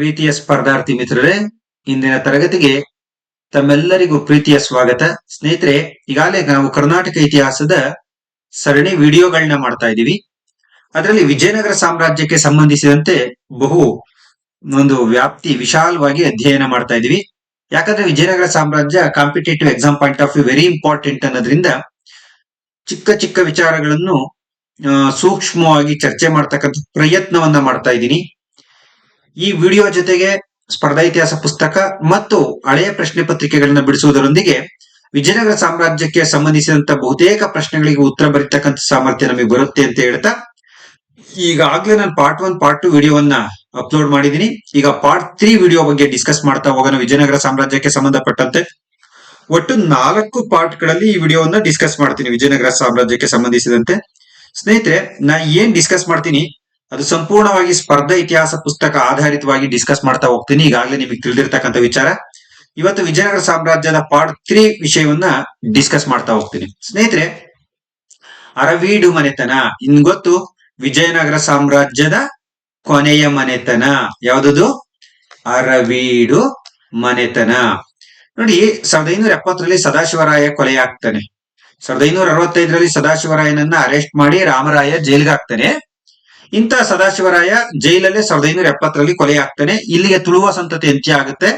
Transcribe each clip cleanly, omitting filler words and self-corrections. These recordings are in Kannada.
ಪ್ರೀತಿಯ ಸ್ಪರ್ಧಾರ್ಥಿ ಮಿತ್ರರೇ, ಇಂದಿನ ತರಗತಿಗೆ ತಮ್ಮೆಲ್ಲರಿಗೂ ಪ್ರೀತಿಯ ಸ್ವಾಗತ. ಸ್ನೇಹಿತರೆ, ಈಗಾಗಲೇ ನಾವು ಕರ್ನಾಟಕ ಇತಿಹಾಸದ ಸರಣಿ ವಿಡಿಯೋಗಳನ್ನ ಮಾಡ್ತಾ ಇದ್ದೀವಿ. ಅದರಲ್ಲಿ ವಿಜಯನಗರ ಸಾಮ್ರಾಜ್ಯಕ್ಕೆ ಸಂಬಂಧಿಸಿದಂತೆ ಬಹು ಒಂದು ವ್ಯಾಪ್ತಿ ವಿಶಾಲವಾಗಿ ಅಧ್ಯಯನ ಮಾಡ್ತಾ ಇದ್ದೀವಿ. ಯಾಕಂದ್ರೆ ವಿಜಯನಗರ ಸಾಮ್ರಾಜ್ಯ competitive exam point of view very important ಅನ್ನೋದ್ರಿಂದ ಚಿಕ್ಕ ಚಿಕ್ಕ ವಿಚಾರಗಳನ್ನು ಸೂಕ್ಷ್ಮವಾಗಿ ಚರ್ಚೆ ಮಾಡ್ತಕ್ಕಂಥ ಪ್ರಯತ್ನವನ್ನ ಮಾಡ್ತಾ ಇದ್ದೀನಿ. ಈ ವಿಡಿಯೋ ಜೊತೆಗೆ ಸ್ಪರ್ಧಾ ಇತಿಹಾಸ ಪುಸ್ತಕ ಮತ್ತು ಹಳೆಯ ಪ್ರಶ್ನೆ ಪತ್ರಿಕೆಗಳನ್ನ ಬಿಡಿಸುವುದರೊಂದಿಗೆ ವಿಜಯನಗರ ಸಾಮ್ರಾಜ್ಯಕ್ಕೆ ಸಂಬಂಧಿಸಿದಂತ ಬಹುತೇಕ ಪ್ರಶ್ನೆಗಳಿಗೆ ಉತ್ತರ ಬರೀತಕ್ಕಂಥ ಸಾಮರ್ಥ್ಯ ನಮಗೆ ಬರುತ್ತೆ ಅಂತ ಹೇಳ್ತಾ, ಈಗಾಗ್ಲೇ ನಾನು ಪಾರ್ಟ್ 1 ಪಾರ್ಟ್ 2 ವಿಡಿಯೋವನ್ನ ಅಪ್ಲೋಡ್ ಮಾಡಿದೀನಿ. ಈಗ ಪಾರ್ಟ್ 3 ವಿಡಿಯೋ ಬಗ್ಗೆ ಡಿಸ್ಕಸ್ ಮಾಡ್ತಾ ಹೋಗೋಣ. ವಿಜಯನಗರ ಸಾಮ್ರಾಜ್ಯಕ್ಕೆ ಸಂಬಂಧಪಟ್ಟಂತೆ ಒಟ್ಟು 4 ಪಾರ್ಟ್ ಗಳಲ್ಲಿ ಈ ವಿಡಿಯೋವನ್ನ ಡಿಸ್ಕಸ್ ಮಾಡ್ತೀನಿ. ವಿಜಯನಗರ ಸಾಮ್ರಾಜ್ಯಕ್ಕೆ ಸಂಬಂಧಿಸಿದಂತೆ ಸ್ನೇಹಿತರೆ, ನಾ ಏನ್ ಡಿಸ್ಕಸ್ ಮಾಡ್ತೀನಿ ಅದು ಸಂಪೂರ್ಣವಾಗಿ ಸ್ಪರ್ಧಾ ಇತಿಹಾಸ ಪುಸ್ತಕ ಆಧಾರಿತವಾಗಿ ಡಿಸ್ಕಸ್ ಮಾಡ್ತಾ ಹೋಗ್ತೀನಿ. ಈಗಾಗಲೇ ನಿಮಗೆ ತಿಳಿದಿರ್ತಕ್ಕಂಥ ವಿಚಾರ. ಇವತ್ತು ವಿಜಯನಗರ ಸಾಮ್ರಾಜ್ಯದ ಪಾರ್ಟ್ 3 ವಿಷಯವನ್ನ ಡಿಸ್ಕಸ್ ಮಾಡ್ತಾ ಹೋಗ್ತೀನಿ. ಸ್ನೇಹಿತರೆ, ಅರವೀಡು ಮನೆತನ ಇನ್ ಗೊತ್ತು. ವಿಜಯನಗರ ಸಾಮ್ರಾಜ್ಯದ ಕೊನೆಯ ಮನೆತನ ಯಾವ್ದು? ಅರವೀಡು ಮನೆತನ. ನೋಡಿ, 1570ರಲ್ಲಿ ಸದಾಶಿವರಾಯ ಕೊಲೆಯಾಗ್ತಾನೆ. 1565ರಲ್ಲಿ ಸದಾಶಿವರಾಯನನ್ನ ಅರೆಸ್ಟ್ ಮಾಡಿ ರಾಮರಾಯ ಜೈಲ್ಗೆ ಹಾಕ್ತಾನೆ. ಇಂಥ ಸದಾಶಿವರಾಯ ಜೈಲಲ್ಲೇ 1570ರಲ್ಲಿ ಕೊಲೆಯಾಗ್ತಾನೆ. ಇಲ್ಲಿಗೆ ತುಳುವ ಸಂತತಿ ಅಂತ್ಯ ಆಗುತ್ತೆ.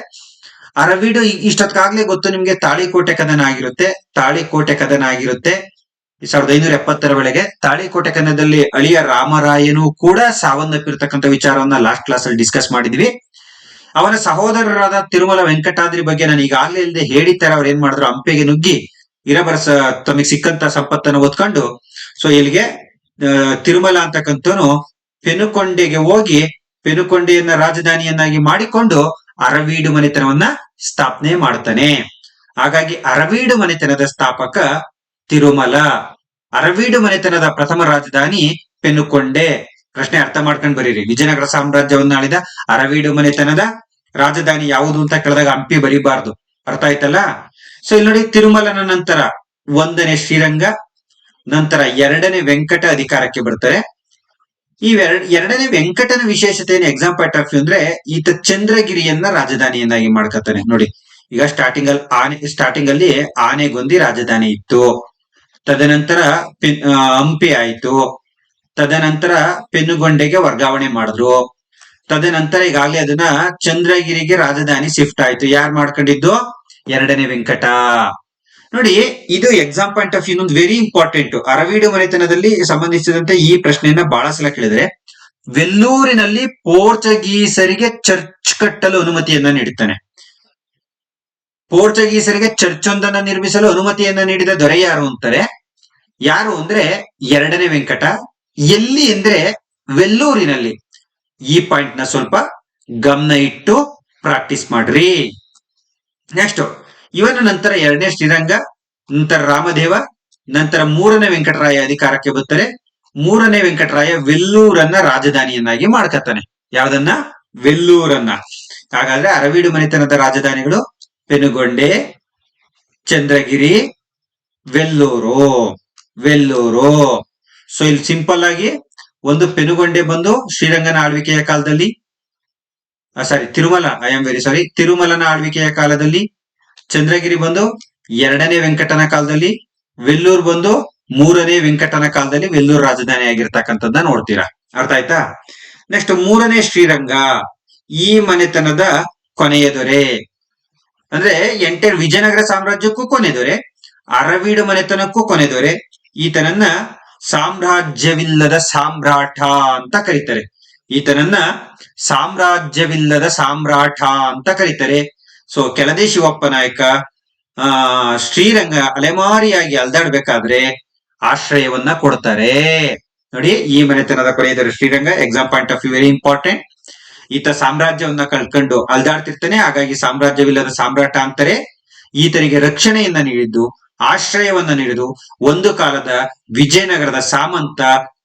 ಅರವೀಡು ಇಷ್ಟೊತ್ತಾಗ್ಲೇ ಗೊತ್ತು ನಿಮ್ಗೆ, ತಾಳಿಕೋಟೆ ಕದನ ಆಗಿರುತ್ತೆ. 1570ರ ವೇಳೆಗೆ ತಾಳಿಕೋಟೆ ಕದನದಲ್ಲಿ ಅಳಿಯ ರಾಮರಾಯನು ಕೂಡ ಸಾವನ್ನಪ್ಪಿರ್ತಕ್ಕಂಥ ವಿಚಾರವನ್ನ ಲಾಸ್ಟ್ ಕ್ಲಾಸ್ ಅಲ್ಲಿ ಡಿಸ್ಕಸ್ ಮಾಡಿದ್ವಿ. ಅವನ ಸಹೋದರರಾದ ತಿರುಮಲ ವೆಂಕಟಾದ್ರಿ ಬಗ್ಗೆ ನಾನು ಈಗಾಗಲೇ ಇಲ್ಲದೆ ಹೇಳಿದ್ದಾರೆ. ಅವ್ರು ಏನ್ ಮಾಡಿದ್ರು, ಹಂಪೆಗೆ ನುಗ್ಗಿ ಇರಬರಸ ತಮಗೆ ಸಿಕ್ಕಂತ ಸಂಪತ್ತನ್ನು ಹೊತ್ಕೊಂಡು ಇಲ್ಲಿಗೆ ತಿರುಮಲ ಅಂತಕ್ಕಂಥವನು ಪೆನುಕೊಂಡೆಗೆ ಹೋಗಿ ಪೆನುಕೊಂಡೆಯನ್ನ ರಾಜಧಾನಿಯನ್ನಾಗಿ ಮಾಡಿಕೊಂಡು ಅರವೀಡು ಮನೆತನವನ್ನ ಸ್ಥಾಪನೆ ಮಾಡ್ತಾನೆ. ಹಾಗಾಗಿ ಅರವೀಡು ಮನೆತನದ ಸ್ಥಾಪಕ ತಿರುಮಲ. ಅರವೀಡು ಮನೆತನದ ಪ್ರಥಮ ರಾಜಧಾನಿ ಪೆನುಕೊಂಡೆ. ಪ್ರಶ್ನೆ ಅರ್ಥ ಮಾಡ್ಕೊಂಡು ಬರೀರಿ. ವಿಜಯನಗರ ಸಾಮ್ರಾಜ್ಯವನ್ನ ಆಳಿದ ಅರವೀಡು ಮನೆತನದ ರಾಜಧಾನಿ ಯಾವುದು ಅಂತ ಕೇಳಿದಾಗ ಹಂಪಿ ಬರೀಬಾರ್ದು. ಅರ್ಥ ಆಯ್ತಲ್ಲ? ಇಲ್ಲಿ ನೋಡಿ, ತಿರುಮಲನ ನಂತರ 1ನೇ ಶ್ರೀರಂಗ, ನಂತರ 2ನೇ ವೆಂಕಟ ಅಧಿಕಾರಕ್ಕೆ ಬರ್ತಾರೆ. ಈ 2ನೇ ವೆಂಕಟನ ವಿಶೇಷತೆ ಏನು ಎಕ್ಸಾಮ್ ಪಾಯಿಂಟ್ ಆಫ್ ವ್ಯೂ ಅಂದ್ರೆ, ಈತ ಚಂದ್ರಗಿರಿಯನ್ನ ರಾಜಧಾನಿಯನ್ನಾಗಿ ಮಾಡ್ಕೊತಾನೆ. ನೋಡಿ, ಈಗ ಸ್ಟಾರ್ಟಿಂಗ್ ಅಲ್ಲಿ ಆನೆಗೊಂದಿ ರಾಜಧಾನಿ ಇತ್ತು. ತದನಂತರ ಹಂಪಿ ಆಯ್ತು. ತದನಂತರ ಪೆನುಗೊಂಡೆಗೆ ವರ್ಗಾವಣೆ ಮಾಡಿದ್ರು. ತದನಂತರ ಈಗಾಗಲೇ ಅದನ್ನ ಚಂದ್ರಗಿರಿಗೆ ರಾಜಧಾನಿ ಶಿಫ್ಟ್ ಆಯ್ತು. ಯಾರು ಮಾಡ್ಕೊಂಡಿದ್ದು? 2ನೇ ವೆಂಕಟ. ನೋಡಿ, ಇದು ಎಕ್ಸಾಮ್ ಪಾಯಿಂಟ್ ಆಫ್ ವ್ಯೂ ಇನ್ನೊಂದು ವೆರಿ ಇಂಪಾರ್ಟೆಂಟ್. ಅರವೀಡು ಮನೆತನದಲ್ಲಿ ಸಂಬಂಧಿಸಿದಂತೆ ಈ ಪ್ರಶ್ನೆಯನ್ನ ಬಹಳ ಸಲ ಕೇಳಿದ್ರೆ, ವೆಲ್ಲೂರಿನಲ್ಲಿ ಪೋರ್ಚುಗೀಸರಿಗೆ ಚರ್ಚ್ ಕಟ್ಟಲು ಅನುಮತಿಯನ್ನ ನೀಡುತ್ತಾನೆ. ಪೋರ್ಚುಗೀಸರಿಗೆ ಚರ್ಚ್ ಒಂದನ್ನ ನಿರ್ಮಿಸಲು ಅನುಮತಿಯನ್ನ ನೀಡಿದ ದೊರೆ ಯಾರು ಅಂತಾರೆ? ಯಾರು ಅಂದ್ರೆ 2ನೇ ವೆಂಕಟ. ಎಲ್ಲಿ ಅಂದ್ರೆ ವೆಲ್ಲೂರಿನಲ್ಲಿ. ಈ ಪಾಯಿಂಟ್ ನ ಸ್ವಲ್ಪ ಗಮನ ಇಟ್ಟು ಪ್ರಾಕ್ಟೀಸ್ ಮಾಡ್ರಿ. ನೆಕ್ಸ್ಟ್, ಇವನ ನಂತರ 2ನೇ ಶ್ರೀರಂಗ, ನಂತರ ರಾಮದೇವ, ನಂತರ 3ನೇ ವೆಂಕಟರಾಯ ಅಧಿಕಾರಕ್ಕೆ ಬರ್ತಾರೆ. 3ನೇ ವೆಂಕಟರಾಯ ವೆಲ್ಲೂರನ್ನ ರಾಜಧಾನಿಯನ್ನಾಗಿ ಮಾಡ್ಕತ್ತಾನೆ. ಯಾವ್ದನ್ನ? ವೆಲ್ಲೂರನ್ನ. ಹಾಗಾದ್ರೆ ಅರವೀಡು ಮನೆತನದ ರಾಜಧಾನಿಗಳು ಪೆನುಗೊಂಡೆ, ಚಂದ್ರಗಿರಿ, ವೆಲ್ಲೂರು. ಇಲ್ಲಿ ಸಿಂಪಲ್ ಆಗಿ ಒಂದು ಪೆನುಗೊಂಡೆ ಬಂದು ಶ್ರೀರಂಗನ ಆಳ್ವಿಕೆಯ ಕಾಲದಲ್ಲಿ, ತಿರುಮಲನ ಆಳ್ವಿಕೆಯ ಕಾಲದಲ್ಲಿ, ಚಂದ್ರಗಿರಿ ಬಂದು 2ನೇ ವೆಂಕಟನ ಕಾಲದಲ್ಲಿ, ವೆಲ್ಲೂರ್ ಬಂದು 3ನೇ ವೆಂಕಟನ ಕಾಲದಲ್ಲಿ ವೆಲ್ಲೂರ್ ರಾಜಧಾನಿ ಆಗಿರ್ತಕ್ಕಂಥದ್ದನ್ನ ನೋಡ್ತೀರಾ. ಅರ್ಥ ಆಯ್ತಾ? ನೆಕ್ಸ್ಟ್ 3ನೇ ಶ್ರೀರಂಗ. ಈ ಮನೆತನದ ಕೊನೆಯ ದೊರೆ. ಅಂದ್ರೆ ಎಂಟೈರ್ ವಿಜಯನಗರ ಸಾಮ್ರಾಜ್ಯಕ್ಕೂ ಕೊನೆ ದೊರೆ, ಅರವೀಡು ಮನೆತನಕ್ಕೂ ಕೊನೆ ದೊರೆ. ಈತನನ್ನ ಸಾಮ್ರಾಜ್ಯವಿಲ್ಲದ ಸಾಮ್ರಾಟ ಅಂತ ಕರೀತಾರೆ. ಕೆಳದಿ ಶಿವಪ್ಪ ನಾಯಕ ಶ್ರೀರಂಗ ಅಲೆಮಾರಿಯಾಗಿ ಅಲ್ದಾಡ್ಬೇಕಾದ್ರೆ ಆಶ್ರಯವನ್ನ ಕೊಡ್ತಾರೆ. ನೋಡಿ, ಈ ಮನೆತನದ ಕೊನೆಯ Sriranga. Exam point of view very important. ಈತ ಸಾಮ್ರಾಜ್ಯವನ್ನ ಕಳ್ಕೊಂಡು ಅಲ್ದಾಡ್ತಿರ್ತಾನೆ. ಹಾಗಾಗಿ ಸಾಮ್ರಾಜ್ಯವಿಲ್ಲದ ಸಾಮ್ರಾಟ ಅಂತಾರೆ. ಈತನಿಗೆ ರಕ್ಷಣೆಯನ್ನ ನೀಡಿದ್ದು, ಆಶ್ರಯವನ್ನ ನೀಡಿದ್ದು ಒಂದು ಕಾಲದ ವಿಜಯನಗರದ ಸಾಮಂತ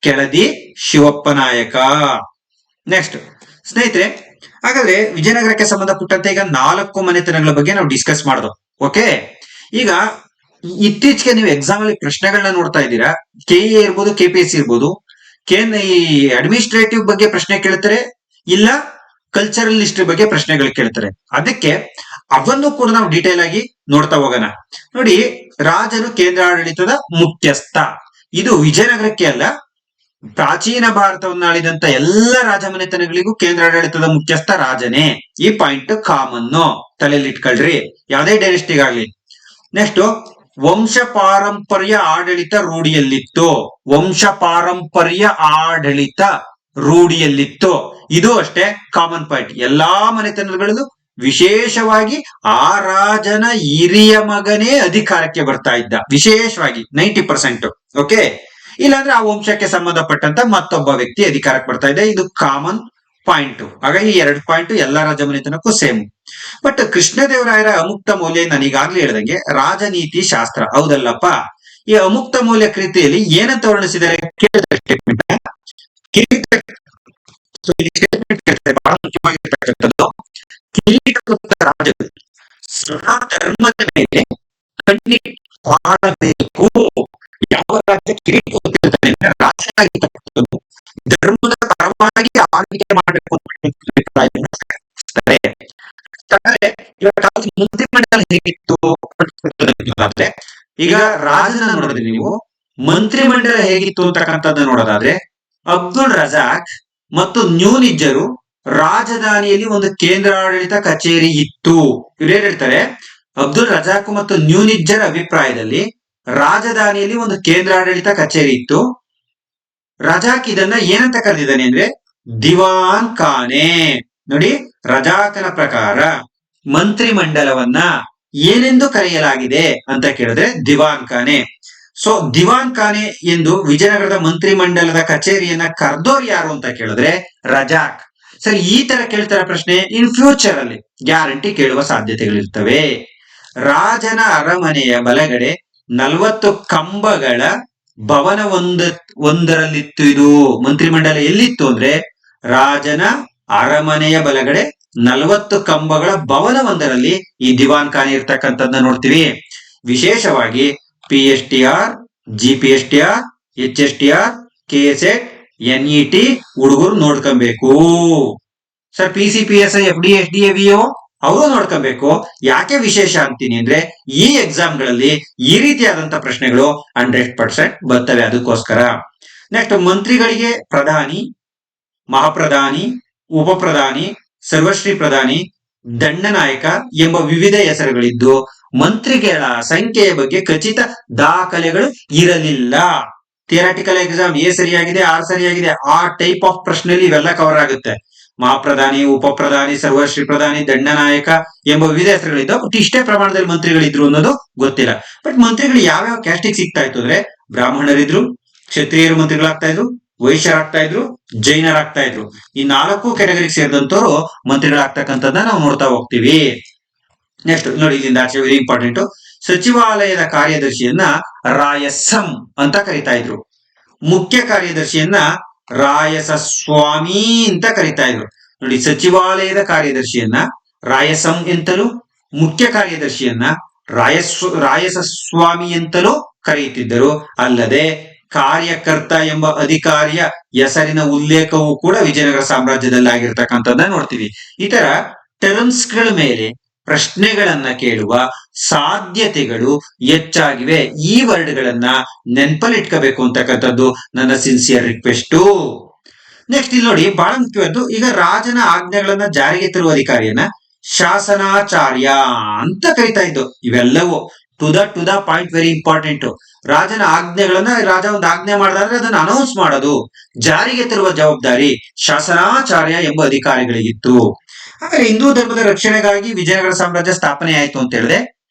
ಕೆಳದಿ ಶಿವಪ್ಪ ನಾಯಕ. ನೆಕ್ಸ್ಟ್ ಸ್ನೇಹಿತರೆ, ಹಾಗಾದ್ರೆ ವಿಜಯನಗರಕ್ಕೆ ಸಂಬಂಧಪಟ್ಟಂತೆ ಈಗ 4 ಮನೆತನಗಳ ಬಗ್ಗೆ ನಾವು ಡಿಸ್ಕಸ್ ಮಾಡಿದ್ವು. ಓಕೆ, ಈಗ ಇತ್ತೀಚೆಗೆ ನೀವು ಎಕ್ಸಾಮ್ ಅಲ್ಲಿ ಪ್ರಶ್ನೆಗಳನ್ನ ನೋಡ್ತಾ ಇದ್ದೀರಾ. ಕೆಇಎ ಇರ್ಬೋದು, ಕೆಪಿಎಸ್ಸಿ ಇರ್ಬೋದು. ಈ ಅಡ್ಮಿನಿಸ್ಟ್ರೇಟಿವ್ ಬಗ್ಗೆ ಪ್ರಶ್ನೆ ಕೇಳ್ತಾರೆ, ಇಲ್ಲ ಕಲ್ಚರಲ್ ಹಿಸ್ಟ್ರಿ ಬಗ್ಗೆ ಪ್ರಶ್ನೆಗಳು ಕೇಳ್ತಾರೆ. ಅದಕ್ಕೆ ಅವನ್ನು ಕೂಡ ನಾವು ಡೀಟೇಲ್ ಆಗಿ ನೋಡ್ತಾ ಹೋಗೋಣ. ನೋಡಿ, ರಾಜನು ಕೇಂದ್ರಾಡಳಿತದ ಮುಖ್ಯಸ್ಥ. ಇದು ವಿಜಯನಗರಕ್ಕೆ ಅಲ್ಲ, ಪ್ರಾಚೀನ ಭಾರತವನ್ನು ಆಳಿದಂತ ಎಲ್ಲ ರಾಜಮನೆತನಗಳಿಗೂ ಕೇಂದ್ರಾಡಳಿತದ ಮುಖ್ಯಸ್ಥ ರಾಜನೇ. ಈ ಪಾಯಿಂಟ್ ಕಾಮನ್, ತಲೆಯಲ್ಲಿ ಇಟ್ಕೊಳ್ರಿ, ಯಾವುದೇ ಡೈನೆಸ್ಟಿಗಾಗ್ಲಿ. ನೆಕ್ಸ್ಟ್, ವಂಶ ಪಾರಂಪರ್ಯ ಆಡಳಿತ ರೂಢಿಯಲ್ಲಿತ್ತು. ವಂಶ ಪಾರಂಪರ್ಯ ಆಡಳಿತ ರೂಢಿಯಲ್ಲಿತ್ತು. ಇದು ಅಷ್ಟೇ ಕಾಮನ್ ಪಾಯಿಂಟ್. ಎಲ್ಲಾ ಮನೆತನಗಳಲ್ಲೂ ವಿಶೇಷವಾಗಿ ಆ ರಾಜನ ಹಿರಿಯ ಮಗನೇ ಅಧಿಕಾರಕ್ಕೆ ಬರ್ತಾ ಇದ್ದ, ವಿಶೇಷವಾಗಿ 90%. ಓಕೆ, ಇಲ್ಲಾಂದ್ರೆ ಆ ವಂಶಕ್ಕೆ ಸಂಬಂಧಪಟ್ಟಂತ ಮತ್ತೊಬ್ಬ ವ್ಯಕ್ತಿ ಅಧಿಕಾರಕ್ಕೆ ಬರ್ತಾ ಇದ್ದ. ಇದು ಕಾಮನ್ ಪಾಯಿಂಟ್. ಹಾಗಾಗಿ 2 ಪಾಯಿಂಟ್ ಎಲ್ಲಾ ರಾಜಮನೆತನಕ್ಕೂ ಸೇಮ್. ಬಟ್ ಕೃಷ್ಣದೇವರಾಯರ ಅಮುಕ್ತ ಮೌಲ್ಯ ನಾನು ಈಗಾಗ್ಲೇ ಹೇಳ್ದಂಗೆ ರಾಜನೀತಿ ಶಾಸ್ತ್ರ, ಹೌದಲ್ಲಪ್ಪ. ಈ ಅಮುಕ್ತ ಮೌಲ್ಯ ಕೃತಿಯಲ್ಲಿ ಏನಂತ ವರ್ಣಿಸಿದ್ದಾರೆ ಸ್ಟೇಟ್ಮೆಂಟ್ ಬಹಳ ಮುಖ್ಯವಾಗಿರ್ತಕ್ಕಂಥದ್ದು. ಕಿರೀಟದ ರಾಜರು ಧರ್ಮದ ಮೇಲೆ ಮಾಡಬೇಕು. ಯಾವ ರಾಜ್ಯ ಕಿರೀಟ ರಾಜನಾಗಿರ್ತಕ್ಕಂಥದ್ದು ಧರ್ಮದ ಪರವಾಗಿ ಆಳ್ವಿಕೆ ಮಾಡಬೇಕು ಮಂತ್ರಿಮಂಡಲ ಹೇಗಿತ್ತು ಅಂದ್ರೆ, ಈಗ ರಾಜನ ನೋಡಿದ್ರೆ ನೀವು ಮಂತ್ರಿಮಂಡಲ ಹೇಗಿತ್ತು ಅಂತಕ್ಕಂಥದ್ದನ್ನ ನೋಡೋದಾದ್ರೆ, ಅಬ್ದುಲ್ ರಜಾಕ್ ಮತ್ತು ನ್ಯೂನಿಜ್ಜರು ರಾಜಧಾನಿಯಲ್ಲಿ ಒಂದು ಕೇಂದ್ರಾಡಳಿತ ಕಚೇರಿ ಇತ್ತು. ಇವ್ರೇನ್ ಹೇಳ್ತಾರೆ, ಅಬ್ದುಲ್ ರಜಾಕ್ ಮತ್ತು ನ್ಯೂನಿಜ್ಜರ ಅಭಿಪ್ರಾಯದಲ್ಲಿ ರಾಜಧಾನಿಯಲ್ಲಿ ಒಂದು ಕೇಂದ್ರಾಡಳಿತ ಕಚೇರಿ ಇತ್ತು. ರಜಾಕ್ ಇದನ್ನ ಏನಂತ ಕರೆದಿದ್ದಾನೆ ಅಂದ್ರೆ ದಿವಾನ್ ಖಾನೆ. ನೋಡಿ, ರಜಾಕನ ಪ್ರಕಾರ ಮಂತ್ರಿಮಂಡಲವನ್ನ ಏನೆಂದು ಕರೆಯಲಾಗಿದೆ ಅಂತ ಕೇಳಿದ್ರೆ ದಿವಾನ್ ಖಾನೆ. ಸೊ ದಿವಾನ್ ಖಾನೆ ಎಂದು ವಿಜಯನಗರದ ಮಂತ್ರಿಮಂಡಲದ ಕಚೇರಿಯನ್ನ ಕರೆದೋರು ಯಾರು ಅಂತ ಕೇಳಿದ್ರೆ ರಜಾಕ್. ಸರಿ, ಈ ತರ ಕೇಳ್ತಾರ ಪ್ರಶ್ನೆ ಇನ್ ಫ್ಯೂಚರ್ ಅಲ್ಲಿ ಗ್ಯಾರಂಟಿ ಕೇಳುವ ಸಾಧ್ಯತೆಗಳಿರ್ತವೆ. ರಾಜನ ಅರಮನೆಯ ಬಲಗಡೆ 40 ಕಂಬಗಳ ಭವನ ಒಂದರಲ್ಲಿತ್ತು. ಇದು ಮಂತ್ರಿಮಂಡಲ ಎಲ್ಲಿತ್ತು ಅಂದ್ರೆ ರಾಜನ ಅರಮನೆಯ ಬಲಗಡೆ 40 ಕಂಬಗಳ ಭವನ ಒಂದರಲ್ಲಿ ಈ ದಿವಾನ್ ಖಾನೆ ಇರ್ತಕ್ಕಂಥದ್ದನ್ನ ನೋಡ್ತೀವಿ. ವಿಶೇಷವಾಗಿ PSTR, GPSTR, HSTR, KSET, NET ಹುಡುಗರು ನೋಡ್ಕೊಬೇಕು. Sir PCPSI, FD, SDA, VO ಅವರು ನೋಡ್ಕೊಬೇಕು. ಯಾಕೆ ವಿಶೇಷ ಅಂತೀನಿ ಅಂದ್ರೆ ಈ ಎಕ್ಸಾಮ್ಗಳಲ್ಲಿ ಈ ರೀತಿಯಾದಂತ ಪ್ರಶ್ನೆಗಳು 100% ಬರ್ತವೆ, ಅದಕ್ಕೋಸ್ಕರ. ನೆಕ್ಸ್ಟ್, ಮಂತ್ರಿಗಳಿಗೆ ಪ್ರಧಾನಿ, ಮಹಾಪ್ರಧಾನಿ, ಉಪ ಪ್ರಧಾನಿ, ಸರ್ವಶ್ರೀ ಪ್ರಧಾನಿ, ದಂಡನಾಯಕ ಎಂಬ ವಿವಿಧ ಹೆಸರುಗಳಿದ್ದು ಮಂತ್ರಿಗಳ ಸಂಖ್ಯೆಯ ಬಗ್ಗೆ ಖಚಿತ ದಾಖಲೆಗಳು ಇರಲಿಲ್ಲ. ಥಿಯರಾಟಿಕಲ್ ಎಕ್ಸಾಮ್ A ಸರಿಯಾಗಿದೆ, R ಸರಿಯಾಗಿದೆ, ಆ ಟೈಪ್ ಆಫ್ ಪ್ರಶ್ನೆಯಲ್ಲಿ ಇವೆಲ್ಲ ಕವರ್ ಆಗುತ್ತೆ. ಮಹಾಪ್ರಧಾನಿ, ಉಪ ಪ್ರಧಾನಿ, ಸರ್ವಶ್ರೀ ಪ್ರಧಾನಿ, ದಂಡನಾಯಕ ಎಂಬ ವಿವಿಧ ಹೆಸರುಗಳಿದ್ದ. ಬಟ್ ಇಷ್ಟೇ ಪ್ರಮಾಣದಲ್ಲಿ ಮಂತ್ರಿಗಳಿದ್ರು ಅನ್ನೋದು ಗೊತ್ತಿಲ್ಲ. ಬಟ್ ಮಂತ್ರಿಗಳು ಯಾವ್ಯಾವ ಕ್ಯಾಸ್ಟಿಗೆ ಸಿಗ್ತಾ ಇತ್ತು ಅಂದ್ರೆ ಬ್ರಾಹ್ಮಣರಿದ್ರು, ಕ್ಷತ್ರಿಯರು ಮಂತ್ರಿಗಳಾಗ್ತಾ ಇದ್ರು, ವೈಶ್ಯರಾಗ್ತಾ ಇದ್ರು, ಜೈನರಾಗ್ತಾ ಇದ್ರು. ಈ 4 ಕ್ಯಾಟಗರಿಗೆ ಸೇರಿದಂತವರು ಮಂತ್ರಿಗಳಾಗ್ತಕ್ಕಂಥದ್ದನ್ನ ನಾವು ನೋಡ್ತಾ ಹೋಗ್ತೀವಿ. ನೆಕ್ಸ್ಟ್ ನೋಡಿ, ಇಲ್ಲಿಂದ ಆಚೆ ವೆರಿ ಇಂಪಾರ್ಟೆಂಟ್. ಸಚಿವಾಲಯದ ಕಾರ್ಯದರ್ಶಿಯನ್ನ ರಾಯಸಂ ಅಂತ ಕರಿತಾ ಇದ್ರು. ಮುಖ್ಯ ಕಾರ್ಯದರ್ಶಿಯನ್ನ ರಾಯಸಸ್ವಾಮಿ ಅಂತ ಕರಿತಾ ಇದ್ರು. ನೋಡಿ, ಸಚಿವಾಲಯದ ಕಾರ್ಯದರ್ಶಿಯನ್ನ ರಾಯಸಂ ಎಂತಲೂ, ಮುಖ್ಯ ಕಾರ್ಯದರ್ಶಿಯನ್ನ ರಾಯಸಸ್ವಾಮಿ ಎಂತಲೂ ಕರೆಯುತ್ತಿದ್ದರು. ಅಲ್ಲದೆ ಕಾರ್ಯಕರ್ತ ಎಂಬ ಅಧಿಕಾರಿಯ ಹೆಸರಿನ ಉಲ್ಲೇಖವೂ ಕೂಡ ವಿಜಯನಗರ ಸಾಮ್ರಾಜ್ಯದಲ್ಲಿ ಆಗಿರ್ತಕ್ಕಂಥದ್ದನ್ನ ನೋಡ್ತೀವಿ. ಈ ತರ ಟರ್ಮ್ಸ್ ಗಳ ಮೇಲೆ ಪ್ರಶ್ನೆಗಳನ್ನ ಕೇಳುವ ಸಾಧ್ಯತೆಗಳು ಹೆಚ್ಚಾಗಿವೆ. ಈ ವರ್ಡ್ಗಳನ್ನ ನೆನಪಲ್ಲಿ ಇಟ್ಕೋಬೇಕು ಅಂತಕ್ಕಂಥದ್ದು ನನ್ನ ಸಿನ್ಸಿಯರ್ ರಿಕ್ವೆಸ್ಟ್. ನೆಕ್ಸ್ಟ್ ಇಲ್ಲಿ ನೋಡಿ, ಬಹಳ ಮುಖ್ಯವಾದ್ದು, ಈಗ ರಾಜನ ಆಜ್ಞೆಗಳನ್ನ ಜಾರಿಗೆ ತರುವ ಅಧಿಕಾರಿಯನ್ನ ಶಾಸನಾಚಾರ್ಯ ಅಂತ ಕರಿತಾ ಇದ್ದು. ಇವೆಲ್ಲವೂ to the point, very important. ರಾಜನ ಆಜ್ಞೆಗಳನ್ನ ರಾಜ ಒಂದು ಆಜ್ಞೆ ಮಾಡಿದ್ರೆ ಅದನ್ನ ಅನೌನ್ಸ್ ಮಾಡೋದು, ಜಾರಿಗೆ ತರುವ ಜವಾಬ್ದಾರಿ ಶಾಸನಾಚಾರ್ಯ ಎಂಬ ಅಧಿಕಾರಿಗಳಿಗಿತ್ತು. ಹಾಗಾದ್ರೆ ಹಿಂದೂ ಧರ್ಮದ ರಕ್ಷಣೆಗಾಗಿ ವಿಜಯನಗರ ಸಾಮ್ರಾಜ್ಯ ಸ್ಥಾಪನೆ ಆಯ್ತು ಅಂತ ಹೇಳಿದ್ರೆ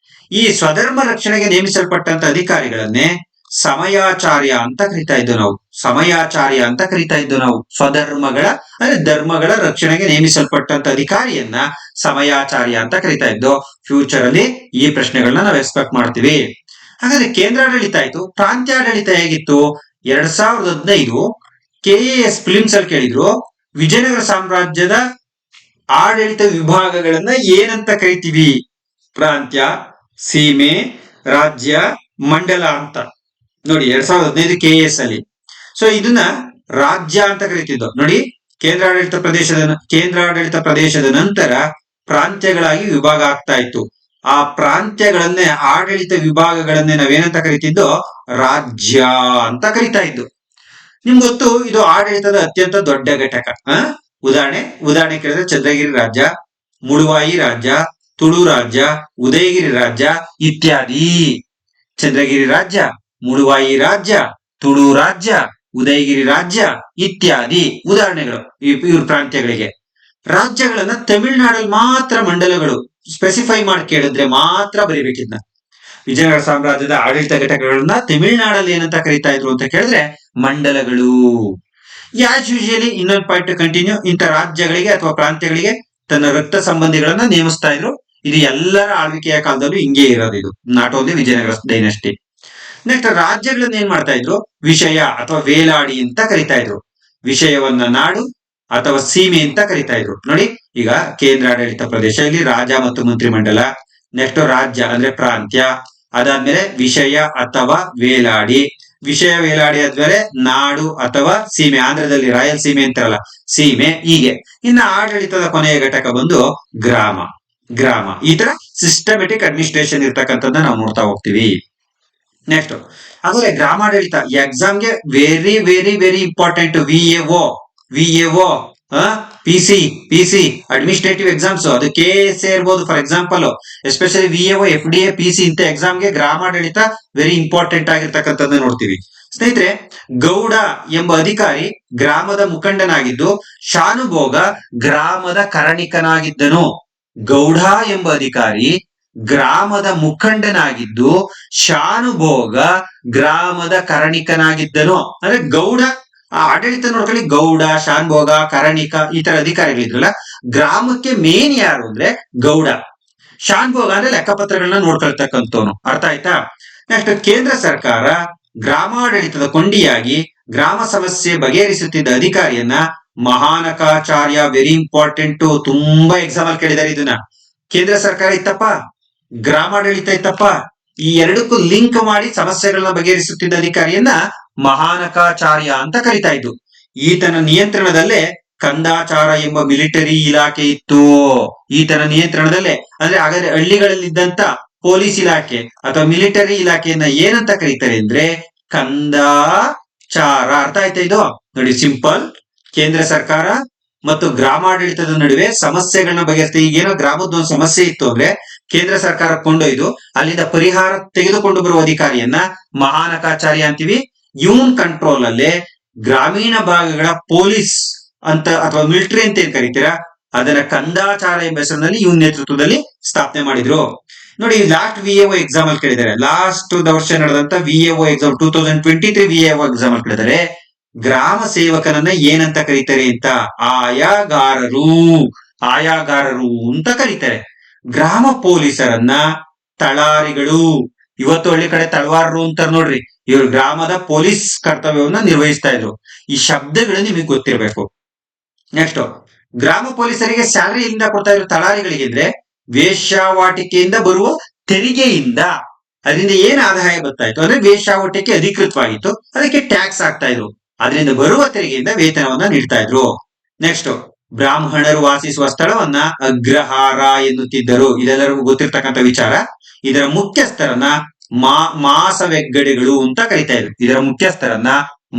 ಈ ಸ್ವಧರ್ಮ ರಕ್ಷಣೆಗೆ ನೇಮಿಸಲ್ಪಟ್ಟಂತ ಅಧಿಕಾರಿಗಳನ್ನೇ ಸಮಯಾಚಾರ್ಯ ಅಂತ ಕರಿತಾ ಇದ್ದು ನಾವು. ಸಮಯಾಚಾರ್ಯ ಅಂತ ಕರಿತಾ ಇದ್ದು ನಾವು. ಸ್ವಧರ್ಮಗಳ ಅಂದ್ರೆ ಧರ್ಮಗಳ ರಕ್ಷಣೆಗೆ ನೇಮಿಸಲ್ಪಟ್ಟಂತ ಅಧಿಕಾರಿಯನ್ನ ಸಮಯಾಚಾರ್ಯ ಅಂತ ಕರಿತಾ ಇದ್ದು. ಫ್ಯೂಚರ್ ಅಲ್ಲಿ ಈ ಪ್ರಶ್ನೆಗಳನ್ನ ನಾವು ಎಕ್ಸ್ಪೆಕ್ಟ್ ಮಾಡ್ತೀವಿ. ಹಾಗಾದ್ರೆ ಕೇಂದ್ರಾಡಳಿತ ಆಯ್ತು, ಪ್ರಾಂತ್ಯಾಡಳಿತ ಹೇಗಿತ್ತು? 2015 KAS ಫಿಲಿಮ್ಸ್ ಅಲ್ಲಿ ಕೇಳಿದ್ರು, ವಿಜಯನಗರ ಸಾಮ್ರಾಜ್ಯದ ಆಡಳಿತ ವಿಭಾಗಗಳನ್ನ ಏನಂತ ಕರಿತೀವಿ? ಪ್ರಾಂತ್ಯ, ಸೀಮೆ, ರಾಜ್ಯ, ಮಂಡಲ ಅಂತ. ನೋಡಿ 2015 KAS ಅಲ್ಲಿ. ಸೊ ಇದನ್ನ ರಾಜ್ಯ ಅಂತ ಕರಿತಿದ್ದು. ನೋಡಿ, ಕೇಂದ್ರಾಡಳಿತ ಪ್ರದೇಶದ ನಂತರ ಪ್ರಾಂತ್ಯಗಳಾಗಿ ವಿಭಾಗ ಆಗ್ತಾ ಇತ್ತು. ಆ ಪ್ರಾಂತ್ಯಗಳನ್ನೇ, ಆಡಳಿತ ವಿಭಾಗಗಳನ್ನೇ ನಾವೇನಂತ ಕರಿತಿದ್ದೋ ರಾಜ್ಯ ಅಂತ ಕರಿತಾ ಇದ್ದು. ನಿಮ್ಗೆ ಗೊತ್ತು, ಇದು ಆಡಳಿತದ ಅತ್ಯಂತ ದೊಡ್ಡ ಘಟಕ. ಉದಾಹರಣೆ ಕೇಳಿದ್ರೆ ಚಂದ್ರಗಿರಿ ರಾಜ್ಯ, ಮುಳುವಾಯಿ ರಾಜ್ಯ, ತುಳು ರಾಜ್ಯ, ಉದಯಗಿರಿ ರಾಜ್ಯ ಇತ್ಯಾದಿ. ಚಂದ್ರಗಿರಿ ರಾಜ್ಯ, ಮುಳುವಾಯಿ ರಾಜ್ಯ, ತುಳು ರಾಜ್ಯ, ಉದಯಗಿರಿ ರಾಜ್ಯ ಇತ್ಯಾದಿ ಉದಾಹರಣೆಗಳು ಇವ್ರ ಪ್ರಾಂತ್ಯಗಳಿಗೆ. ರಾಜ್ಯಗಳನ್ನ ತಮಿಳುನಾಡಲ್ಲಿ ಮಾತ್ರ ಮಂಡಲಗಳು ಸ್ಪೆಸಿಫೈ ಮಾಡಿ ಕೇಳಿದ್ರೆ ಮಾತ್ರ ಬರೀಬೇಕಿದ್ನ. ವಿಜಯನಗರ ಸಾಮ್ರಾಜ್ಯದ ಆಡಳಿತ ಘಟಕಗಳನ್ನ ತಮಿಳುನಾಡಲ್ಲಿ ಏನಂತ ಕರೀತಾ ಇದ್ರು ಅಂತ ಕೇಳಿದ್ರೆ ಮಂಡಲಗಳು. ಯಾಸ್ ಯೂಶುವಲಿ, ಇನ್ನೊಂದು ಪಾಯಿಂಟ್ ಕಂಟಿನ್ಯೂ, ಇಂಥ ರಾಜ್ಯಗಳಿಗೆ ಅಥವಾ ಪ್ರಾಂತ್ಯಗಳಿಗೆ ತನ್ನ ರಕ್ತ ಸಂಬಂಧಿಗಳನ್ನ ನೇಮಿಸ್ತಾ ಇದ್ರು. ಇದು ಎಲ್ಲರ ಆಳ್ವಿಕೆಯ ಕಾಲದಲ್ಲೂ ಹಿಂಗೆ ಇರೋದು. ಇದು not only Vijayanagara dynasty. Next, ರಾಜ್ಯಗಳನ್ನ ಏನ್ ಮಾಡ್ತಾ ಇದ್ರು, ವಿಷಯ ಅಥವಾ ವೇಲಾಡಿ ಅಂತ ಕರಿತಾ ಇದ್ರು. ವಿಷಯವನ್ನ ನಾಡು ಅಥವಾ ಸೀಮೆ ಅಂತ ಕರಿತಾ ಇದ್ರು. ನೋಡಿ, ಈಗ ಕೇಂದ್ರಾಡಳಿತ ಪ್ರದೇಶ, ಇಲ್ಲಿ ರಾಜ ಮತ್ತು ಮಂತ್ರಿಮಂಡಲ. ನೆಕ್ಸ್ಟ್ ರಾಜ್ಯ ಅಂದ್ರೆ ಪ್ರಾಂತ್ಯ, ಅದಾದ್ಮೇಲೆ ವಿಷಯ ಅಥವಾ ವೇಲಾಡಿ. ವಿಷಯ ವೇಲಾಡಿ ಆದ್ಮೇಲೆ ನಾಡು ಅಥವಾ ಸೀಮೆ, ಆಂಧ್ರದಲ್ಲಿ ರಾಯಲ್ ಸೀಮೆ ಅಂತಾರಲ್ಲ, ಸೀಮೆ. ಹೀಗೆ ಇನ್ನು ಆಡಳಿತದ ಕೊನೆಯ ಘಟಕ ಬಂದು ಗ್ರಾಮ. ಈ ತರ ಸಿಸ್ಟಮೆಟಿಕ್ ಅಡ್ಮಿನಿಸ್ಟ್ರೇಷನ್ ಇರ್ತಕ್ಕಂಥದ್ದನ್ನ ನಾವು ನೋಡ್ತಾ ಹೋಗ್ತೀವಿ. ನೆಕ್ಸ್ಟ್, ಆದ್ರೆ ಗ್ರಾಮಾಡಳಿತ ಎಕ್ಸಾಮ್ಗೆ very very very important. VAO, PC administrative exams, ಅದು KS ಇರ್ಬೋದು for example. Especially VAO, FDA, PC ಇಂತ ಎಕ್ಸಾಮ್ಗೆ ಗ್ರಾಮಾಡಳಿತ ವೆರಿ ಇಂಪಾರ್ಟೆಂಟ್ ಆಗಿರ್ತಕ್ಕಂಥದ್ದನ್ನ ನೋಡ್ತೀವಿ. ಸ್ನೇಹಿತರೆ, ಗೌಡ ಎಂಬ ಅಧಿಕಾರಿ ಗ್ರಾಮದ ಮುಖಂಡನಾಗಿದ್ದು ಶಾನುಭೋಗ ಗ್ರಾಮದ ಕರಣಿಕನಾಗಿದ್ದನು. ಗೌಡ ಎಂಬ ಅಧಿಕಾರಿ ಗ್ರಾಮದ ಮುಖಂಡನಾಗಿದ್ದು ಶಾನುಭೋಗ ಗ್ರಾಮದ ಕರಣಿಕನಾಗಿದ್ದನು. ಅಂದ್ರೆ ಗೌಡ ಆಡಳಿತ ನೋಡ್ಕೊಳ್ಳಿ, ಗೌಡ, ಶಾನುಭೋಗ, ಕರಣಿಕ ಈ ತರ ಅಧಿಕಾರಿಗಳಿದ್ರಲ್ಲ, ಗ್ರಾಮಕ್ಕೆ ಮೇನ್ ಯಾರು ಅಂದ್ರೆ ಗೌಡ. ಶಾನುಭೋಗ ಅಂದ್ರೆ ಲೆಕ್ಕಪತ್ರಗಳನ್ನ ನೋಡ್ಕೊಳ್ತಕ್ಕಂಥವನು. ಅರ್ಥ ಆಯ್ತಾ? ನೆಕ್ಸ್ಟ್, ಕೇಂದ್ರ ಸರ್ಕಾರ ಗ್ರಾಮಾಡಳಿತದ ಕೊಂಡಿಯಾಗಿ ಗ್ರಾಮ ಸಮಸ್ಯೆ ಬಗೆಹರಿಸುತ್ತಿದ್ದ ಅಧಿಕಾರಿಯನ್ನ ಮಹಾನಕಾಚಾರ್ಯ. ವೆರಿ ಇಂಪಾರ್ಟೆಂಟ್, ತುಂಬಾ ಎಕ್ಸಾಮ್ ಅಲ್ಲಿ ಕೇಳಿದ್ದಾರೆ ಇದನ್ನ. ಕೇಂದ್ರ ಸರ್ಕಾರ ಇತ್ತಪ್ಪ, ಗ್ರಾಮಾಡಳಿತ ಇತ್ತಪ್ಪ, ಈ ಎರಡಕ್ಕೂ ಲಿಂಕ್ ಮಾಡಿ ಸಮಸ್ಯೆಗಳನ್ನ ಬಗೆಹರಿಸುತ್ತಿದ್ದ ಅಧಿಕಾರಿಯನ್ನ ಮಹಾನಕಾಚಾರ್ಯ ಅಂತ ಕರಿತಾ ಇದ್ದು. ಈತನ ನಿಯಂತ್ರಣದಲ್ಲೇ ಕಂದಾಚಾರ ಎಂಬ ಮಿಲಿಟರಿ ಇಲಾಖೆ ಇತ್ತು. ಈತನ ನಿಯಂತ್ರಣದಲ್ಲೇ ಅಂದ್ರೆ ಹಾಗಾದ್ರೆ ಹಳ್ಳಿಗಳಲ್ಲಿದ್ದಂತ ಪೊಲೀಸ್ ಇಲಾಖೆ ಅಥವಾ ಮಿಲಿಟರಿ ಇಲಾಖೆಯನ್ನ ಏನಂತ ಕರೀತಾರೆ ಅಂದ್ರೆ ಕಂದಾಚಾರ. ಅರ್ಥ ಆಯ್ತಾ ಇದು? ನೋಡಿ, ಸಿಂಪಲ್. ಕೇಂದ್ರ ಸರ್ಕಾರ ಮತ್ತು ಗ್ರಾಮಾಡಳಿತದ ನಡುವೆ ಸಮಸ್ಯೆಗಳನ್ನ ಬಗೆಹರಿಸ್ತಾ, ಈಗೇನೋ ಗ್ರಾಮದ ಒಂದು ಸಮಸ್ಯೆ ಇತ್ತು ಅಂದ್ರೆ ಕೇಂದ್ರ ಸರ್ಕಾರ ಕೊಂಡೊಯ್ದು ಅಲ್ಲಿಂದ ಪರಿಹಾರ ತೆಗೆದುಕೊಂಡು ಬರುವ ಅಧಿಕಾರಿಯನ್ನ ಮಹಾನಕಾಚಾರ್ಯ ಅಂತೀವಿ. ಇವನ್ ಕಂಟ್ರೋಲ್ ಅಲ್ಲೇ ಗ್ರಾಮೀಣ ಭಾಗಗಳ ಪೊಲೀಸ್ ಅಂತ ಅಥವಾ ಮಿಲಿಟರಿ ಅಂತ ಏನ್ ಕರಿತೀರಾ ಅದನ್ನ ಕಂದಾಚಾರ ಎಂಬ ಹೆಸರಿನಲ್ಲಿ ಇವನ್ ನೇತೃತ್ವದಲ್ಲಿ ಸ್ಥಾಪನೆ ಮಾಡಿದ್ರು. ನೋಡಿ, ಲಾಸ್ಟ್ VAO ಎಕ್ಸಾಮ್ ಅಲ್ಲಿ ಕೇಳಿದ್ದಾರೆ. ಲಾಸ್ಟ್ ವರ್ಷ ನಡೆದಂತ VAO ಎಕ್ಸಾಮ್ 2023 VAO ಎಕ್ಸಾಮ್ ಅಲ್ಲಿ ಕೇಳಿದ್ದಾರೆ, ಗ್ರಾಮ ಸೇವಕನನ್ನ ಏನಂತ ಕರೀತಾರೆ ಅಂತ. ಆಯಾಗಾರರು ಅಂತ ಕರೀತಾರೆ. ಗ್ರಾಮ ಪೊಲೀಸರನ್ನ ತಳಾರಿಗಳು. ಇವತ್ತು ಹಳ್ಳಿ ಕಡೆ ತಳವಾರರು ಅಂತಾರೆ ನೋಡ್ರಿ, ಇವರು ಗ್ರಾಮದ ಪೊಲೀಸ್ ಕರ್ತವ್ಯವನ್ನ ನಿರ್ವಹಿಸ್ತಾ ಇದ್ರು. ಈ ಶಬ್ದಗಳು ನಿಮಗೆ ಗೊತ್ತಿರಬೇಕು. ನೆಕ್ಸ್ಟ್, ಗ್ರಾಮ ಪೊಲೀಸರಿಗೆ ಸ್ಯಾಲರಿ ಎಲ್ಲಿಂದ ಕೊಡ್ತಾ ಇದ್ರು ತಳಾರಿಗಳಿಗೆ ಅಂದ್ರೆ ವೇಶ್ಯಾವಾಟಿಕೆಯಿಂದ ಬರುವ ತೆರಿಗೆಯಿಂದ. ಅದರಿಂದ ಏನ್ ಆದಾಯ ಬರ್ತಾ ಇತ್ತು ಅಂದ್ರೆ ವೇಶ್ಯಾವಾಟಿಕೆ ಅಧಿಕೃತವಾಗಿತ್ತು, ಅದಕ್ಕೆ ಟ್ಯಾಕ್ಸ್ ಆಗ್ತಾ ಇದ್ರು. ಅದರಿಂದ ಬರುವ ತೆರಿಗೆಯಿಂದ ವೇತನವನ್ನ ನೀಡ್ತಾ ಇದ್ರು. ನೆಕ್ಸ್ಟ್, ಬ್ರಾಹ್ಮಣರು ವಾಸಿಸುವ ಸ್ಥಳವನ್ನ ಅಗ್ರಹಾರ ಎನ್ನುತ್ತಿದ್ದರು. ಇದೆಲ್ಲರಿಗೂ ಗೊತ್ತಿರ್ತಕ್ಕಂಥ ವಿಚಾರ. ಇದರ ಮುಖ್ಯಸ್ಥರನ್ನ ಮಾಸವೆಗ್ಗಡೆಗಳು ಅಂತ ಕರಿತಾ ಇದ್ರು. ಇದರ ಮುಖ್ಯಸ್ಥರನ್ನ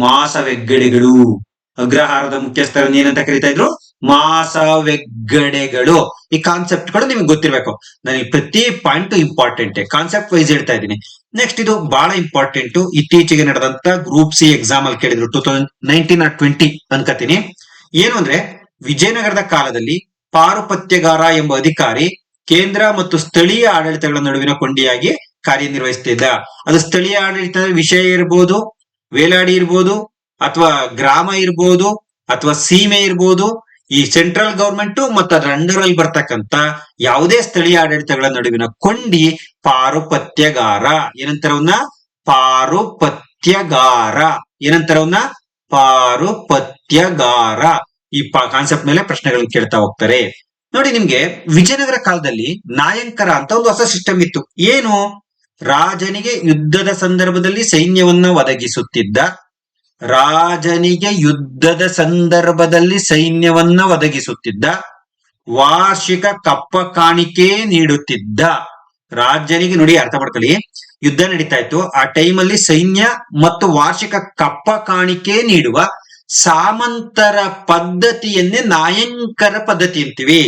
ಮಾಸವೆಗ್ಗಡೆಗಳು. ಅಗ್ರಹಾರದ ಮುಖ್ಯಸ್ಥರನ್ನ ಏನಂತ ಕರಿತಾ ಇದ್ರು? ಮಾಸವೆಗ್ಗಡೆಗಳು. ಈ ಕಾನ್ಸೆಪ್ಟ್ ಗಳು ನಿಮ್ಗೆ ಗೊತ್ತಿರ್ಬೇಕು. ನನಗೆ ಪ್ರತಿ ಪಾಯಿಂಟ್ ಇಂಪಾರ್ಟೆಂಟ್, ಕಾನ್ಸೆಪ್ಟ್ ವೈಸ್ ಹೇಳ್ತಾ ಇದ್ದೀನಿ. ನೆಕ್ಸ್ಟ್, ಇದು ಬಹಳ ಇಂಪಾರ್ಟೆಂಟ್. ಇತ್ತೀಚೆಗೆ ನಡೆದಂತ ಗ್ರೂಪ್ C ಎಕ್ಸಾಮ್ ಅಲ್ಲಿ ಕೇಳಿದ್ರು 2019 or 20 ಅನ್ಕತೀನಿ. ಏನು ಅಂದ್ರೆ, ವಿಜಯನಗರದ ಕಾಲದಲ್ಲಿ ಪಾರುಪತ್ಯಗಾರ ಎಂಬ ಅಧಿಕಾರಿ ಕೇಂದ್ರ ಮತ್ತು ಸ್ಥಳೀಯ ಆಡಳಿತಗಳ ನಡುವಿನ ಕೊಂಡಿಯಾಗಿ ಕಾರ್ಯನಿರ್ವಹಿಸ್ತಿದ್ದ. ಅದು ಸ್ಥಳೀಯ ಆಡಳಿತದ ವಿಷಯ ಇರ್ಬೋದು, ವೇಲಾಡಿ ಇರ್ಬೋದು, ಅಥವಾ ಗ್ರಾಮ ಇರ್ಬೋದು, ಅಥವಾ ಸೀಮೆ ಇರ್ಬೋದು. ಈ ಸೆಂಟ್ರಲ್ ಗವರ್ಮೆಂಟ್ ಮತ್ತು ಅದರ ಅಂಡರ್ ಅಲ್ಲಿ ಬರ್ತಕ್ಕಂತ ಯಾವುದೇ ಸ್ಥಳೀಯ ಆಡಳಿತಗಳ ನಡುವಿನ ಕೊಂಡಿ ಪಾರುಪತ್ಯಗಾರ. ಏನಂತಾರವನ್ನ? ಪಾರುಪತ್ಯಗಾರ. ಏನಂತಾರವನ್ನ? ಪಾರುಪತ್ಯಗಾರ. ಈ ಕಾನ್ಸೆಪ್ಟ್ ಮೇಲೆ ಪ್ರಶ್ನೆಗಳನ್ನ ಕೇಳ್ತಾ ಹೋಗ್ತಾರೆ. ನೋಡಿ, ನಿಮ್ಗೆ ವಿಜಯನಗರ ಕಾಲದಲ್ಲಿ ನಾಯಂಕರ ಅಂತ ಒಂದು ಹೊಸ ಸಿಸ್ಟಮ್ ಇತ್ತು. ಏನು? ರಾಜನಿಗೆ ಯುದ್ಧದ ಸಂದರ್ಭದಲ್ಲಿ ಸೈನ್ಯವನ್ನ ಒದಗಿಸುತ್ತಿದ್ದ ರಾಜನಿಗೆ ಯುದ್ಧದ ಸಂದರ್ಭದಲ್ಲಿ ಸೈನ್ಯವನ್ನ ಒದಗಿಸುತ್ತಿದ್ದ, ವಾರ್ಷಿಕ ಕಪ್ಪ ಕಾಣಿಕೆ ನೀಡುತ್ತಿದ್ದ. ರಾಜನಿಗೆ ನೋಡಿ, ಅರ್ಥ ಮಾಡ್ಕೊಳ್ಳಿ, ಯುದ್ಧ ನಡೀತಾ ಇತ್ತು, ಆ ಟೈಮಲ್ಲಿ ಸೈನ್ಯ ಮತ್ತು ವಾರ್ಷಿಕ ಕಪ್ಪ ಕಾಣಿಕೆ ನೀಡುವ ಸಾಮಂತರ ಪದ್ಧತಿಯನ್ನೇ ನಾಯಂಕರ ಪದ್ಧತಿ ಅಂತೀವಿ.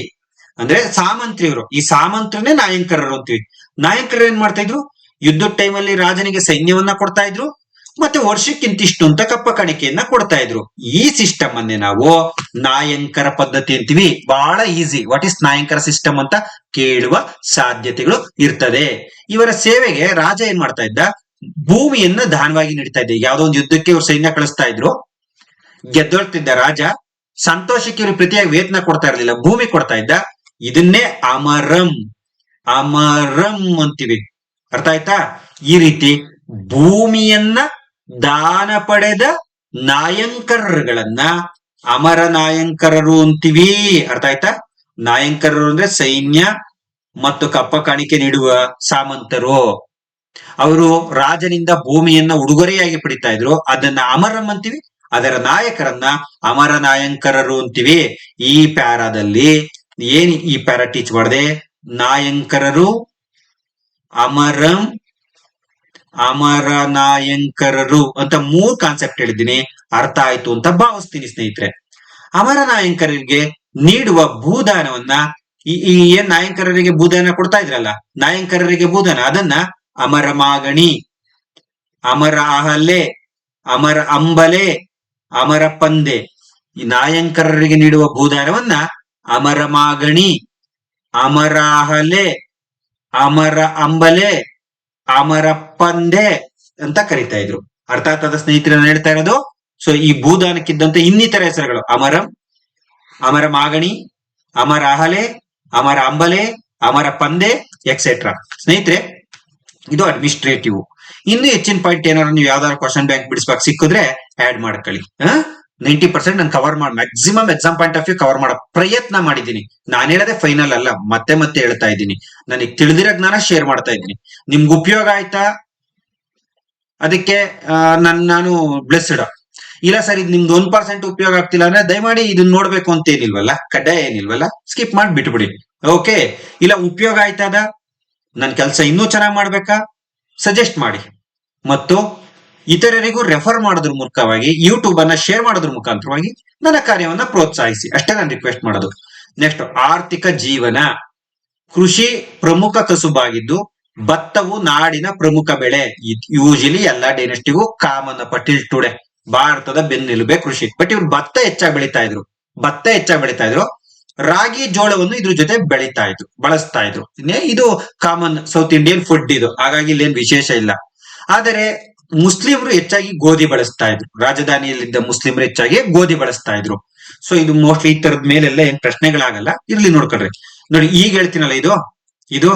ಅಂದ್ರೆ ಸಾಮಂತ್ರಿಯವರು, ಈ ಸಾಮಂತರನ್ನೇ ನಾಯಂಕರರು ಅಂತೀವಿ. ನಾಯಂಕರು ಏನ್ ಮಾಡ್ತಾ ಇದ್ರು, ಯುದ್ಧದ ಟೈಮಲ್ಲಿ ರಾಜನಿಗೆ ಸೈನ್ಯವನ್ನ ಕೊಡ್ತಾ ಇದ್ರು, ಮತ್ತೆ ವರ್ಷಕ್ಕಿಂತಿಷ್ಟು ಅಂತ ಕಪ್ಪ ಕಾಣಿಕೆಯನ್ನ ಕೊಡ್ತಾ ಇದ್ರು. ಈ ಸಿಸ್ಟಮ್ ಅನ್ನೇ ನಾವು ನಾಯಂಕರ ಪದ್ಧತಿ ಅಂತೀವಿ. ಬಹಳ ಈಸಿ. ವಾಟ್ ಇಸ್ ನಾಯಂಕರ ಸಿಸ್ಟಮ್ ಅಂತ ಕೇಳುವ ಸಾಧ್ಯತೆಗಳು ಇರ್ತದೆ. ಇವರ ಸೇವೆಗೆ ರಾಜ ಏನ್ ಮಾಡ್ತಾ ಇದ್ದ, ಭೂಮಿಯನ್ನ ದಾನವಾಗಿ ನೀಡ್ತಾ ಇದ್ದ. ಯಾವ್ದೋ ಒಂದು ಯುದ್ಧಕ್ಕೆ ಇವ್ರು ಸೈನ್ಯ ಕಳಿಸ್ತಾ ಇದ್ರು, ಗೆದ್ದೊಳ್ತಿದ್ದ ರಾಜ ಸಂತೋಷಕ್ಕೆ ಇವ್ರು ಪ್ರತಿಯಾಗಿ ವೇತನ ಕೊಡ್ತಾ ಇರ್ಲಿಲ್ಲ, ಭೂಮಿ ಕೊಡ್ತಾ ಇದ್ದ. ಇದನ್ನೇ ಅಮರಂ ಅಮರಂ ಅಂತೀವಿ. ಅರ್ಥ ಆಯ್ತಾ? ಈ ರೀತಿ ಭೂಮಿಯನ್ನ ದಾನ ಪಡೆದ ನಾಯಂಕರಗಳನ್ನ ಅಮರ ನಾಯಂಕರರು ಅಂತೀವಿ. ಅರ್ಥ ಆಯ್ತಾ? ನಾಯಂಕರರು ಅಂದ್ರೆ ಸೈನ್ಯ ಮತ್ತು ಕಪ್ಪ ಕಾಣಿಕೆ ನೀಡುವ ಸಾಮಂತರು. ಅವರು ರಾಜನಿಂದ ಭೂಮಿಯನ್ನ ಉಡುಗೊರೆಯಾಗಿ ಪಡಿತಾ ಇದ್ರು, ಅದನ್ನ ಅಮರಂ ಅಂತೀವಿ. ಅದರ ನಾಯಕರನ್ನ ಅಮರ ನಾಯಂಕರರು ಅಂತೀವಿ. ಈ ಪ್ಯಾರಾದಲ್ಲಿ ಏನ್ ಈ ಪ್ಯಾರಾ ಟೀಚ್ ಮಾಡಿದೆ, ನಾಯಂಕರರು, ಅಮರಂ, ಅಮರ ನಾಯಂಕರರು ಅಂತ 3 ಕಾನ್ಸೆಪ್ಟ್ ಹೇಳಿದ್ದೀನಿ. ಅರ್ಥ ಆಯ್ತು ಅಂತ ಭಾವಿಸ್ತೀನಿ ಸ್ನೇಹಿತರೆ. ಅಮರ ನಾಯಂಕರಿಗೆ ನೀಡುವ ಭೂದಾನವನ್ನ, ಈ ಏನ್ ನಾಯಂಕರರಿಗೆ ಭೂದಾನ ಕೊಡ್ತಾ ಇದ್ರಲ್ಲ, ನಾಯಂಕರರಿಗೆ ಭೂದಾನ, ಅದನ್ನ ಅಮರ ಮಾಗಣಿ, ಅಮರ ಅಹಲೆ, ಅಮರ ಅಂಬಲೆ, ಅಮರ ಪಂದೆ. ಈ ನಾಯಂಕರರಿಗೆ ನೀಡುವ ಭೂದಾನವನ್ನ ಅಮರ ಮಾಗಣಿ, ಅಮರ ಅಹಲೆ, ಅಮರ ಅಂಬಲೆ, ಅಮರ ಪಂದೆ ಅಂತ ಕರಿತಾ ಇದ್ರು. ಅರ್ಥ ಆಗ್ತದ ಸ್ನೇಹಿತರೆ ನಾನು ಹೇಳ್ತಾ ಇರೋದು? ಸೊ ಈ ಭೂದಾನಕ್ಕಿದ್ದಂತ ಇನ್ನಿತರ ಹೆಸರುಗಳು ಅಮರಂ, ಅಮರ ಮಾಗಣಿ, ಅಮರ ಅಹಲೆ, ಅಮರ ಅಂಬಲೆ, ಅಮರ ಪಂದೆ ಎಕ್ಸೆಟ್ರಾ. ಸ್ನೇಹಿತರೆ, ಇದು ಅಡ್ಮಿನಿಸ್ಟ್ರೇಟಿವ್. ಇನ್ನು ಹೆಚ್ಚಿನ ಪಾಯಿಂಟ್ ಏನಾದ್ರು ನೀವು ಯಾವ್ದಾದ್ರು ಕ್ವಶನ್ ಬ್ಯಾಂಕ್ ಬಿಡಿಸ್ಬೇಕು ಸಿಕ್ಕಿದ್ರೆ ಆಡ್ ಮಾಡ್ಕೊಳ್ಳಿ. 90% ನಾನು ಕವರ್ ಮಾಡಿ, maximum exam point of view cover ಮಾಡೋ ಪ್ರಯತ್ನ ಮಾಡಿದ್ದೀನಿ. ನಾನು ಹೇಳದೆ ಫೈನಲ್ ಅಲ್ಲ, ಮತ್ತೆ ಮತ್ತೆ ಹೇಳ್ತಾ ಇದ್ದೀನಿ. ನನಗೆ ತಿಳಿದಿರೋ ಜ್ಞಾನ ಶೇರ್ ಮಾಡ್ತಾ ಇದ್ದೀನಿ. ನಿಮ್ಗೆ ಉಪಯೋಗ ಆಯ್ತಾ? ಅದಕ್ಕೆ ನಾನು ಬ್ಲೆಸ್ಡ್. ಇಲ್ಲ ಸರ್, ಇದು ನಿಮ್ದು 1% ಉಪಯೋಗ ಆಗ್ತಿಲ್ಲ ಅಂದ್ರೆ ದಯಮಾಡಿ ಇದನ್ನ ನೋಡ್ಬೇಕು ಅಂತ ಏನಿಲ್ವಲ್ಲ, ಕಡ್ಡಾಯ ಏನಿಲ್ವಲ್ಲ, ಸ್ಕಿಪ್ ಮಾಡಿ ಬಿಟ್ಬಿಡಿ. ಓಕೆ? ಇಲ್ಲ ಉಪಯೋಗ ಆಯ್ತದ, ನನ್ನ ಕೆಲಸ ಇನ್ನೂ ಚೆನ್ನಾಗಿ ಮಾಡ್ಬೇಕಾ, ಸಜೆಸ್ಟ್ ಮಾಡಿ. ಮತ್ತು ಇತರರಿಗೂ ರೆಫರ್ ಮಾಡೋದ್ರ ಮೂಲಕವಾಗಿ, ಯೂಟ್ಯೂಬ್ ಅನ್ನ ಶೇರ್ ಮಾಡೋದ್ರ ಮುಖಾಂತರವಾಗಿ ನನ್ನ ಕಾರ್ಯವನ್ನ ಪ್ರೋತ್ಸಾಹಿಸಿ. ಅಷ್ಟೇ ನಾನು ರಿಕ್ವೆಸ್ಟ್ ಮಾಡೋದು. ನೆಕ್ಸ್ಟ್, ಆರ್ಥಿಕ ಜೀವನ. ಕೃಷಿ ಪ್ರಮುಖ ಕಸುಬಾಗಿದ್ದು ಭತ್ತವು ನಾಡಿನ ಪ್ರಮುಖ ಬೆಳೆ. ಯೂಶಲಿ ಎಲ್ಲಾ ಡೈನೆಸ್ಟಿಗೂ ಕಾಮನ್ ಟಿಲ್ ಟುಡೇ. ಭಾರತದ ಬೆನ್ನೆಲುಬೆ ಕೃಷಿ. ಬಟ್ ಇವ್ರು ಭತ್ತ ಹೆಚ್ಚಾಗಿ ಬೆಳೀತಾ ಇದ್ರು. ರಾಗಿ ಜೋಳವನ್ನು ಇದ್ರ ಜೊತೆ ಬಳಸ್ತಾ ಇದ್ರು. ಇದು ಕಾಮನ್ ಸೌತ್ ಇಂಡಿಯನ್ ಫುಡ್ ಇದು, ಹಾಗಾಗಿ ಇಲ್ಲೇನ್ ವಿಶೇಷ ಇಲ್ಲ. ಆದರೆ ಮುಸ್ಲಿಮರು ಹೆಚ್ಚಾಗಿ ಗೋಧಿ ಬಳಸ್ತಾ ಇದ್ರು. ರಾಜಧಾನಿಯಲ್ಲಿದ್ದ ಮುಸ್ಲಿಮರು ಹೆಚ್ಚಾಗಿ ಗೋಧಿ ಬಳಸ್ತಾ ಇದ್ರು. ಸೊ ಇದು ಮೋಸ್ಟ್ಲಿ ಈ ತರದ ಮೇಲೆಲ್ಲ ಏನ್ ಪ್ರಶ್ನೆಗಳಾಗಲ್ಲ, ಇರ್ಲಿ ನೋಡ್ಕೊಳ್ರಿ. ನೋಡಿ, ಈಗ ಹೇಳ್ತೀನಲ್ಲ, ಇದು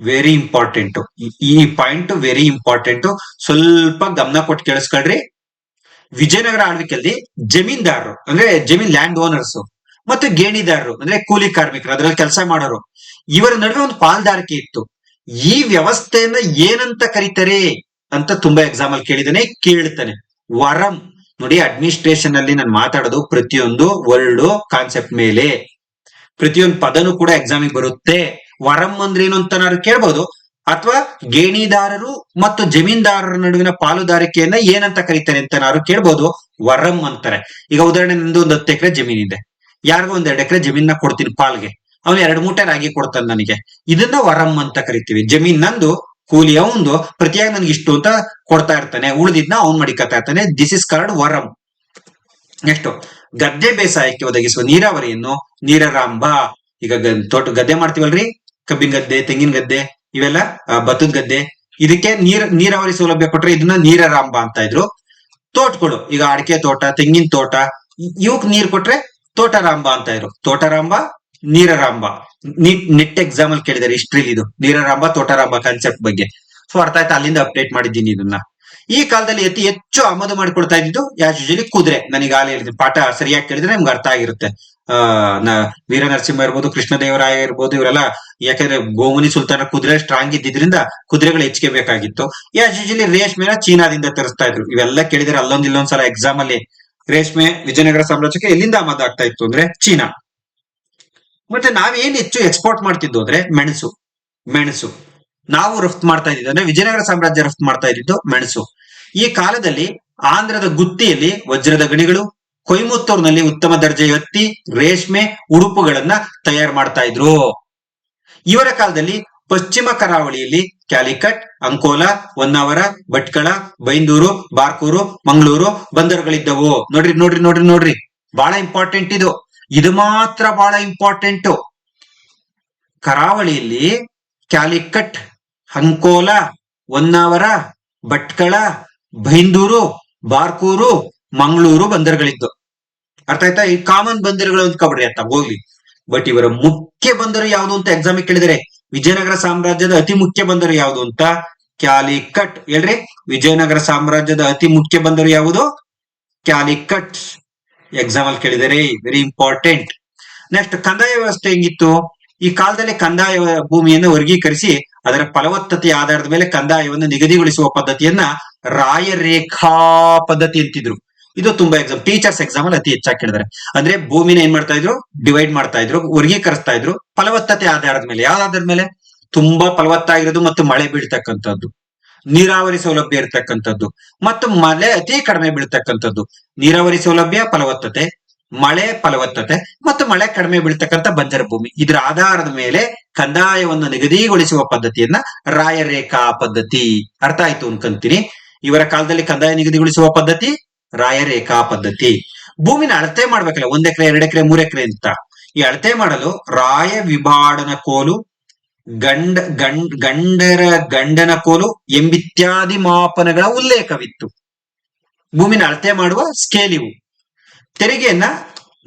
ವೆರಿ ಇಂಪಾರ್ಟೆಂಟ್. ಈ ಪಾಯಿಂಟ್ ವೆರಿ ಇಂಪಾರ್ಟೆಂಟ್. ಸ್ವಲ್ಪ ಗಮನ ಕೊಟ್ಟು ಕೇಳಿಸ್ಕೊಳ್ರಿ. ವಿಜಯನಗರ ಆಳ್ವಿಕೆಯಲ್ಲಿ ಜಮೀನ್ದಾರರು ಅಂದ್ರೆ ಲ್ಯಾಂಡ್ ಓನರ್ಸ್ ಮತ್ತು ಗೇಣಿದಾರರು ಅಂದ್ರೆ ಕೂಲಿ ಕಾರ್ಮಿಕರು, ಅದರಲ್ಲಿ ಕೆಲಸ ಮಾಡೋರು, ಇವರ ನಡುವೆ ಒಂದು ಪಾಲ್ದಾರಿಕೆ ಇತ್ತು. ಈ ವ್ಯವಸ್ಥೆಯನ್ನ ಏನಂತ ಕರೀತಾರೆ ಅಂತ ತುಂಬಾ ಎಕ್ಸಾಮ್ ಅಲ್ಲಿ ಕೇಳ್ತಾನೆ. ವರಂ. ನೋಡಿ, ಅಡ್ಮಿನಿಸ್ಟ್ರೇಷನ್ ಅಲ್ಲಿ ನಾನು ಮಾತಾಡೋದು ಪ್ರತಿಯೊಂದು ವರ್ಡ್ ಕಾನ್ಸೆಪ್ಟ್ ಮೇಲೆ, ಪ್ರತಿಯೊಂದು ಪದನು ಕೂಡ ಎಕ್ಸಾಮಿಗೆ ಬರುತ್ತೆ. ವರಂ ಅಂದ್ರೆ ಏನು ಅಂತ ನಾನು ಕೇಳ್ಬೋದು, ಅಥವಾ ಗೇಣಿದಾರರು ಮತ್ತು ಜಮೀನ್ದಾರರ ನಡುವಿನ ಪಾಲುದಾರಿಕೆಯನ್ನ ಏನಂತ ಕರೀತಾರೆ ಅಂತ ನಾನು ಕೇಳ್ಬೋದು. ವರಂ ಅಂತಾರೆ. ಈಗ ಉದಾಹರಣೆ, ನಂದು 10 ಎಕರೆ ಜಮೀನಿದೆ, ಯಾರಿಗೋ 1-2 ಎಕರೆ ಜಮೀನ ಕೊಡ್ತೀನಿ ಪಾಲ್ಗೆ, ಅವನು 2 ಮೂಟೆ ರಾಗಿ ಕೊಡ್ತಾನೆ ನನಗೆ. ಇದನ್ನ ವರಂ ಅಂತ ಕರಿತೀವಿ. ಜಮೀನ್ ನಂದು, ಕೂಲಿ ಅವಂದು, ಪ್ರತಿಯಾಗಿ ನನ್ಗೆ ಇಷ್ಟು ಅಂತ ಕೊಡ್ತಾ ಇರ್ತಾನೆ, ಉಳಿದಿದ್ನ ಅವ್ನ್ ಮಡಿಕತಾ ಇರ್ತಾನೆ. ದಿಸ್ ಇಸ್ ಕಾಲ್ಡ್ ವರಂ. ನೆಕ್ಸ್ಟ್, ಗದ್ದೆ ಬೇಸಾಯಕ್ಕೆ ಒದಗಿಸುವ ನೀರಾವರಿಯನ್ನು ನೀರರಾಂಬ. ಈಗ ಗದ್ದೆ ಮಾಡ್ತೀವಲ್ರಿ, ಕಬ್ಬಿನ ಗದ್ದೆ, ತೆಂಗಿನ ಗದ್ದೆ, ಇವೆಲ್ಲ ಭತ್ತದ ಗದ್ದೆ, ಇದಕ್ಕೆ ನೀರಾವರಿ ಸೌಲಭ್ಯ ಕೊಟ್ರೆ ಇದನ್ನ ನೀರರಾಂಬ ಅಂತ ಇದ್ರು. ತೋಟಗಳು, ಈಗ ಅಡಿಕೆ ತೋಟ, ತೆಂಗಿನ ತೋಟ, ಇವಕ್ ನೀರ್ ಕೊಟ್ರೆ ತೋಟರಾಂಬ ಅಂತ ಇದ್ರು. ತೋಟರಾಂಬ, ನೀರರಾಂಬ. ನೆಟ್ ಎಕ್ಸಾಮ್ ಅಲ್ಲಿ ಕೇಳಿದಾರೆ ಹಿಸ್ಟ್ರಿಲಿ ಇದು ನೀರರಾಂಬ ತೋಟರಾಂಬ ಕಾನ್ಸೆಪ್ಟ್ ಬಗ್ಗೆ. ಸೊ ಅರ್ಥ ಆಯ್ತಾ? ಅಲ್ಲಿಂದ ಅಪ್ಡೇಟ್ ಮಾಡಿದ್ದೀನಿ ಇದನ್ನ. ಈ ಕಾಲದಲ್ಲಿ ಅತಿ ಹೆಚ್ಚು ಆಮದು ಮಾಡಿಕೊಳ್ತಾ ಇದ್ದು ಯಾಸ್ ಯೂಶಲಿ ಕುದುರೆ. ನನಗೆ ಆಲೆ ಹೇಳಿದ್ದೀನಿ, ಪಾಠ ಸರಿಯಾಗಿ ಕೇಳಿದ್ರೆ ನಿಮ್ಗೆ ಅರ್ಥ ಆಗಿರುತ್ತೆ. ವೀರ ನರಸಿಂಹ ಇರ್ಬೋದು, ಕೃಷ್ಣದೇವರಾಯ ಇರ್ಬೋದು, ಇವರೆಲ್ಲ ಯಾಕಂದ್ರೆ ಗೋಮುನಿ ಸುಲ್ತಾನ ಕುದುರೆ ಸ್ಟ್ರಾಂಗ್ ಇದ್ದಿದ್ರಿಂದ ಕುದುರೆಗಳು ಹೆಚ್ಚಿಗೆ ಬೇಕಾಗಿತ್ತು. ಯೂಶಲಿ ರೇಷ್ಮೆನ ಚೀನಾದಿಂದ ತರಿಸ್ತಾ ಇದ್ರು. ಇವೆಲ್ಲ ಕೇಳಿದ್ರೆ ಅಲ್ಲೊಂದ್ ಇಲ್ಲೊಂದ್ಸಲ ಎಕ್ಸಾಮ್ ಅಲ್ಲಿ ರೇಷ್ಮೆ ವಿಜಯನಗರ ಸಾಮ್ರಾಜ್ಯಕ್ಕೆ ಎಲ್ಲಿಂದ ಆಮದು ಆಗ್ತಾ ಇತ್ತು ಅಂದ್ರೆ ಚೀನಾ. ಮತ್ತೆ ನಾವೇನ್ ಹೆಚ್ಚು ಎಕ್ಸ್ಪೋರ್ಟ್ ಮಾಡ್ತಿದ್ದು ಅಂದ್ರೆ ಮೆಣಸು. ಮೆಣಸು ನಾವು ರಫ್ತು ಮಾಡ್ತಾ ಇದ್ದಿದ್ದು ಅಂದ್ರೆ ವಿಜಯನಗರ ಸಾಮ್ರಾಜ್ಯ ರಫ್ತು ಮಾಡ್ತಾ ಇದ್ದಿದ್ದು ಮೆಣಸು. ಈ ಕಾಲದಲ್ಲಿ ಆಂಧ್ರದ ಗುತ್ತಿಯಲ್ಲಿ ವಜ್ರದ ಗಣಿಗಳು, ಕೊಯಮತ್ತೂರಿನಲ್ಲಿ ಉತ್ತಮ ದರ್ಜೆಯ ಹತ್ತಿ, ರೇಷ್ಮೆ, ಉಡುಪುಗಳನ್ನ ತಯಾರು ಮಾಡ್ತಾ ಇದ್ರು. ಇವರ ಕಾಲದಲ್ಲಿ ಪಶ್ಚಿಮ ಕರಾವಳಿಯಲ್ಲಿ ಕ್ಯಾಲಿಕಟ್, ಅಂಕೋಲಾ, ಹೊನ್ನಾವರ, ಭಟ್ಕಳ, ಬೈಂದೂರು, ಬಾರ್ಕೂರು, ಮಂಗಳೂರು ಬಂದರುಗಳಿದ್ದವು. ನೋಡ್ರಿ ನೋಡ್ರಿ ನೋಡ್ರಿ ನೋಡ್ರಿ, ಬಹಳ ಇಂಪಾರ್ಟೆಂಟ್ ಇದು. ಇದು ಮಾತ್ರ ಬಹಳ ಇಂಪಾರ್ಟೆಂಟ್. ಕರಾವಳಿಯಲ್ಲಿ ಕ್ಯಾಲಿಕಟ್, ಅಂಕೋಲಾ, ಹೊನ್ನಾವರ, ಭಟ್ಕಳ, ಬೈಂದೂರು, ಬಾರ್ಕೂರು, ಮಂಗಳೂರು ಬಂದರುಗಳಿದ್ದು. ಅರ್ಥ ಆಯ್ತಾ? ಈ ಕಾಮನ್ ಬಂದರುಗಳು ಅಂದ್ಕೊಬಿಡ್ರಿ ಅಂತ ಹೋಗ್ಲಿ. ಬಟ್ ಇವರ ಮುಖ್ಯ ಬಂದರು ಯಾವುದು ಅಂತ ಎಕ್ಸಾಮ್ ಕೇಳಿದರೆ, ವಿಜಯನಗರ ಸಾಮ್ರಾಜ್ಯದ ಅತಿ ಮುಖ್ಯ ಬಂದರು ಯಾವುದು ಅಂತ ಕ್ಯಾಲಿಕಟ್. ಹೇಳ್ರಿ, ವಿಜಯನಗರ ಸಾಮ್ರಾಜ್ಯದ ಅತಿ ಮುಖ್ಯ ಬಂದರು ಯಾವುದು? ಕ್ಯಾಲಿಕಟ್. ಎಕ್ಸಾಮ್ ಅಲ್ಲಿ ಕೇಳಿದರೆ ವೆರಿ ಇಂಪಾರ್ಟೆಂಟ್. ನೆಕ್ಸ್ಟ್, ಕಂದಾಯ ವ್ಯವಸ್ಥೆ ಹೆಂಗಿತ್ತು? ಈ ಕಾಲದಲ್ಲಿ ಕಂದಾಯ ಭೂಮಿಯನ್ನು ವರ್ಗೀಕರಿಸಿ ಅದರ ಫಲವತ್ತತೆಯ ಆಧಾರದ ಮೇಲೆ ಕಂದಾಯವನ್ನು ನಿಗದಿಗೊಳಿಸುವ ಪದ್ಧತಿಯನ್ನ ರಾಯರೇಖಾ ಪದ್ಧತಿ ಅಂತಿದ್ರು. ಇದು ತುಂಬಾ ಎಕ್ಸಾಮ್, ಟೀಚರ್ಸ್ ಎಕ್ಸಾಮ್ ಅಲ್ಲಿ ಅತಿ ಹೆಚ್ಚಾಗಿ ಕೇಳಿದ್ದಾರೆ. ಅಂದ್ರೆ ಭೂಮಿನ ಏನ್ ಮಾಡ್ತಾ ಇದ್ರು? ಡಿವೈಡ್ ಮಾಡ್ತಾ ಇದ್ರು, ವರ್ಗೀಕರಿಸ್ತಾ ಇದ್ರು ಫಲವತ್ತತೆ ಆಧಾರದ ಮೇಲೆ. ಯಾವ ಆಧಾರದ ಮೇಲೆ? ತುಂಬಾ ಫಲವತ್ತಾಗಿರೋದು ಮತ್ತು ಮಳೆ ಬೀಳ್ತಕ್ಕಂಥದ್ದು, ನೀರಾವರಿ ಸೌಲಭ್ಯ ಇರತಕ್ಕಂಥದ್ದು ಮತ್ತು ಮಳೆ ಅತಿ ಕಡಿಮೆ ಬೀಳ್ತಕ್ಕಂಥದ್ದು. ನೀರಾವರಿ ಸೌಲಭ್ಯ ಫಲವತ್ತತೆ, ಮಳೆ ಫಲವತ್ತತೆ ಮತ್ತು ಮಳೆ ಕಡಿಮೆ ಬೀಳ್ತಕ್ಕಂಥ ಬಂಜರ ಭೂಮಿ. ಇದರ ಆಧಾರದ ಮೇಲೆ ಕಂದಾಯವನ್ನು ನಿಗದಿಗೊಳಿಸುವ ಪದ್ಧತಿಯನ್ನ ರಾಯರೇಖಾ ಪದ್ಧತಿ. ಅರ್ಥ ಆಯ್ತು ಅನ್ಕೊಂತೀನಿ. ಇವರ ಕಾಲದಲ್ಲಿ ಕಂದಾಯ ನಿಗದಿಗೊಳಿಸುವ ಪದ್ಧತಿ ರಾಯರೇಖಾ ಪದ್ಧತಿ. ಭೂಮಿನ ಅಳತೆ ಮಾಡ್ಬೇಕಲ್ಲ, 1 ಎಕರೆ 2 ಎಕರೆ 3 ಎಕರೆ ಅಂತ. ಈ ಅಳತೆ ಮಾಡಲು ರಾಯ ವಿಭಾಡನ ಕೋಲು, ಗಂಡನ ಕೋಲು ಎಂಬಿತ್ಯಾದಿ ಮಾಪನಗಳ ಉಲ್ಲೇಖವಿತ್ತು. ಭೂಮಿನ ಅಳತೆ ಮಾಡುವ ಸ್ಕೇಲ್ ಇವು. ತೆರಿಗೆಯನ್ನ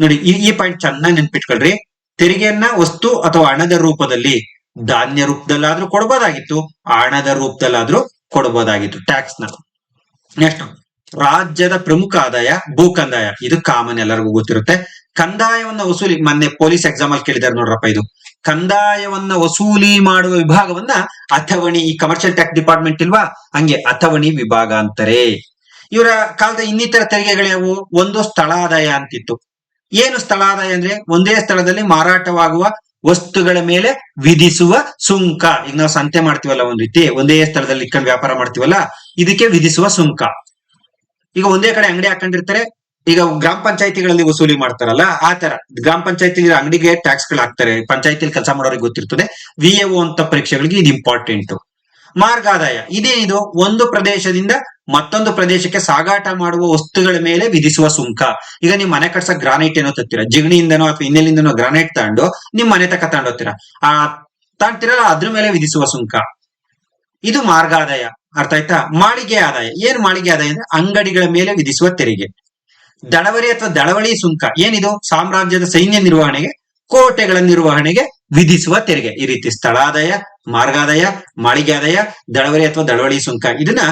ನೋಡಿ, ಈ ಪಾಯಿಂಟ್ ಚೆನ್ನಾಗಿ ನೆನ್ಪಿಟ್ಕೊಳ್ರಿ. ತೆರಿಗೆಯನ್ನ ವಸ್ತು ಅಥವಾ ಹಣದ ರೂಪದಲ್ಲಿ, ಧಾನ್ಯ ರೂಪದಲ್ಲಾದ್ರೂ ಕೊಡಬಹುದಾಗಿತ್ತು, ಹಣದ ರೂಪದಲ್ಲಾದ್ರೂ ಕೊಡಬಹುದಾಗಿತ್ತು ಟ್ಯಾಕ್ಸ್ ನ. ನೆಕ್ಸ್ಟ್, ರಾಜ್ಯದ ಪ್ರಮುಖ ಆದಾಯ ಭೂ ಕಂದಾಯ. ಇದು ಕಾಮನ್, ಎಲ್ಲರಿಗೂ ಗೊತ್ತಿರುತ್ತೆ. ಕಂದಾಯವನ್ನ ವಸೂಲಿ, ಮೊನ್ನೆ ಪೊಲೀಸ್ ಎಕ್ಸಾಮ್ ಅಲ್ಲಿ ಕೇಳಿದಾರೆ ನೋಡ್ರಪ್ಪ. ಇದು ಕಂದಾಯವನ್ನ ವಸೂಲಿ ಮಾಡುವ ವಿಭಾಗವನ್ನ ಅಥವಣಿ, ಈ ಕಮರ್ಷಿಯಲ್ ಟ್ಯಾಕ್ಸ್ ಡಿಪಾರ್ಟ್ಮೆಂಟ್ ಇಲ್ವಾ, ಹಂಗೆ ಅಥವಣಿ ವಿಭಾಗ ಅಂತಾರೆ. ಇವರ ಕಾಲದ ಇನ್ನಿತರ ತೆರಿಗೆಗಳು ಯಾವುವು? ಒಂದು ಸ್ಥಳಾದಾಯ ಅಂತಿತ್ತು. ಏನು ಸ್ಥಳಾದಾಯ ಅಂದ್ರೆ? ಒಂದೇ ಸ್ಥಳದಲ್ಲಿ ಮಾರಾಟವಾಗುವ ವಸ್ತುಗಳ ಮೇಲೆ ವಿಧಿಸುವ ಸುಂಕ. ಈಗ ನಾವು ಸಂತೆ ಮಾಡ್ತೀವಲ್ಲ, ಒಂದ್ ರೀತಿ ಒಂದೇ ಸ್ಥಳದಲ್ಲಿ ಇಟ್ಕೊಂಡು ವ್ಯಾಪಾರ ಮಾಡ್ತೀವಲ್ಲ, ಇದಕ್ಕೆ ವಿಧಿಸುವ ಸುಂಕ. ಈಗ ಒಂದೇ ಕಡೆ ಅಂಗಡಿ ಹಾಕೊಂಡಿರ್ತಾರೆ, ಈಗ ಗ್ರಾಮ ಪಂಚಾಯತಿಗಳಲ್ಲಿ ವಸೂಲಿ ಮಾಡ್ತಾರಲ್ಲ, ಆ ತರ ಗ್ರಾಮ ಪಂಚಾಯತಿ ಅಂಗಡಿಗೆ ಟ್ಯಾಕ್ಸ್ ಗಳು ಹಾಕ್ತಾರೆ. ಪಂಚಾಯತಿಲಿ ಕೆಲಸ ಮಾಡೋರಿಗೆ ಗೊತ್ತಿರ್ತದೆ. VAO ಅಂತ ಪರೀಕ್ಷೆಗಳಿಗೆ ಇದು ಇಂಪಾರ್ಟೆಂಟ್. ಮಾರ್ಗಾದಾಯ ಇದೇನಿದು? ಒಂದು ಪ್ರದೇಶದಿಂದ ಮತ್ತೊಂದು ಪ್ರದೇಶಕ್ಕೆ ಸಾಗಾಟ ಮಾಡುವ ವಸ್ತುಗಳ ಮೇಲೆ ವಿಧಿಸುವ ಸುಂಕ. ಈಗ ನಿಮ್ ಮನೆ ಕಟ್ಸಕ್ ಗ್ರಾನೈಟ್ ಏನೋ ತತ್ತೀರಾ, ಜಿಗಣಿಯಿಂದನೋ ಅಥವಾ ಇನ್ನೆಲ್ಲಿಂದನೋ ಗ್ರಾನೈಟ್ ತಗೊಂಡು ನಿಮ್ ಮನೆ ತಕ ತಗೊಂಡೋಗ್ತೀರಾ, ತಾಂಡ್ತಿರಲ್ಲ, ಅದ್ರ ಮೇಲೆ ವಿಧಿಸುವ ಸುಂಕ. ಇದು ಮಾರ್ಗಾದಾಯ. ಅರ್ಥ ಆಯ್ತಾ? ಮಾಳಿಗೆ ಆದಾಯ. ಏನ್ ಮಾಳಿಗೆ ಆದಾಯ ಅಂದ್ರೆ? ಅಂಗಡಿಗಳ ಮೇಲೆ ವಿಧಿಸುವ ತೆರಿಗೆ. ದಳವರಿ ಅಥವಾ ದಳವಳಿ ಸುಂಕ ಏನಿದು? ಸಾಮ್ರಾಜ್ಯದ ಸೈನ್ಯ ನಿರ್ವಹಣೆಗೆ, ಕೋಟೆಗಳ ನಿರ್ವಹಣೆಗೆ ವಿಧಿಸುವ ತೆರಿಗೆ. ಈ ರೀತಿ ಸ್ಥಳಾದಾಯ, ಮಾರ್ಗಾದಾಯ, ಮಾಳಿಗೆ ಆದಾಯ, ದಳವರಿ ಅಥವಾ ದಳವಳಿ ಸುಂಕ. ಇದನ್ನ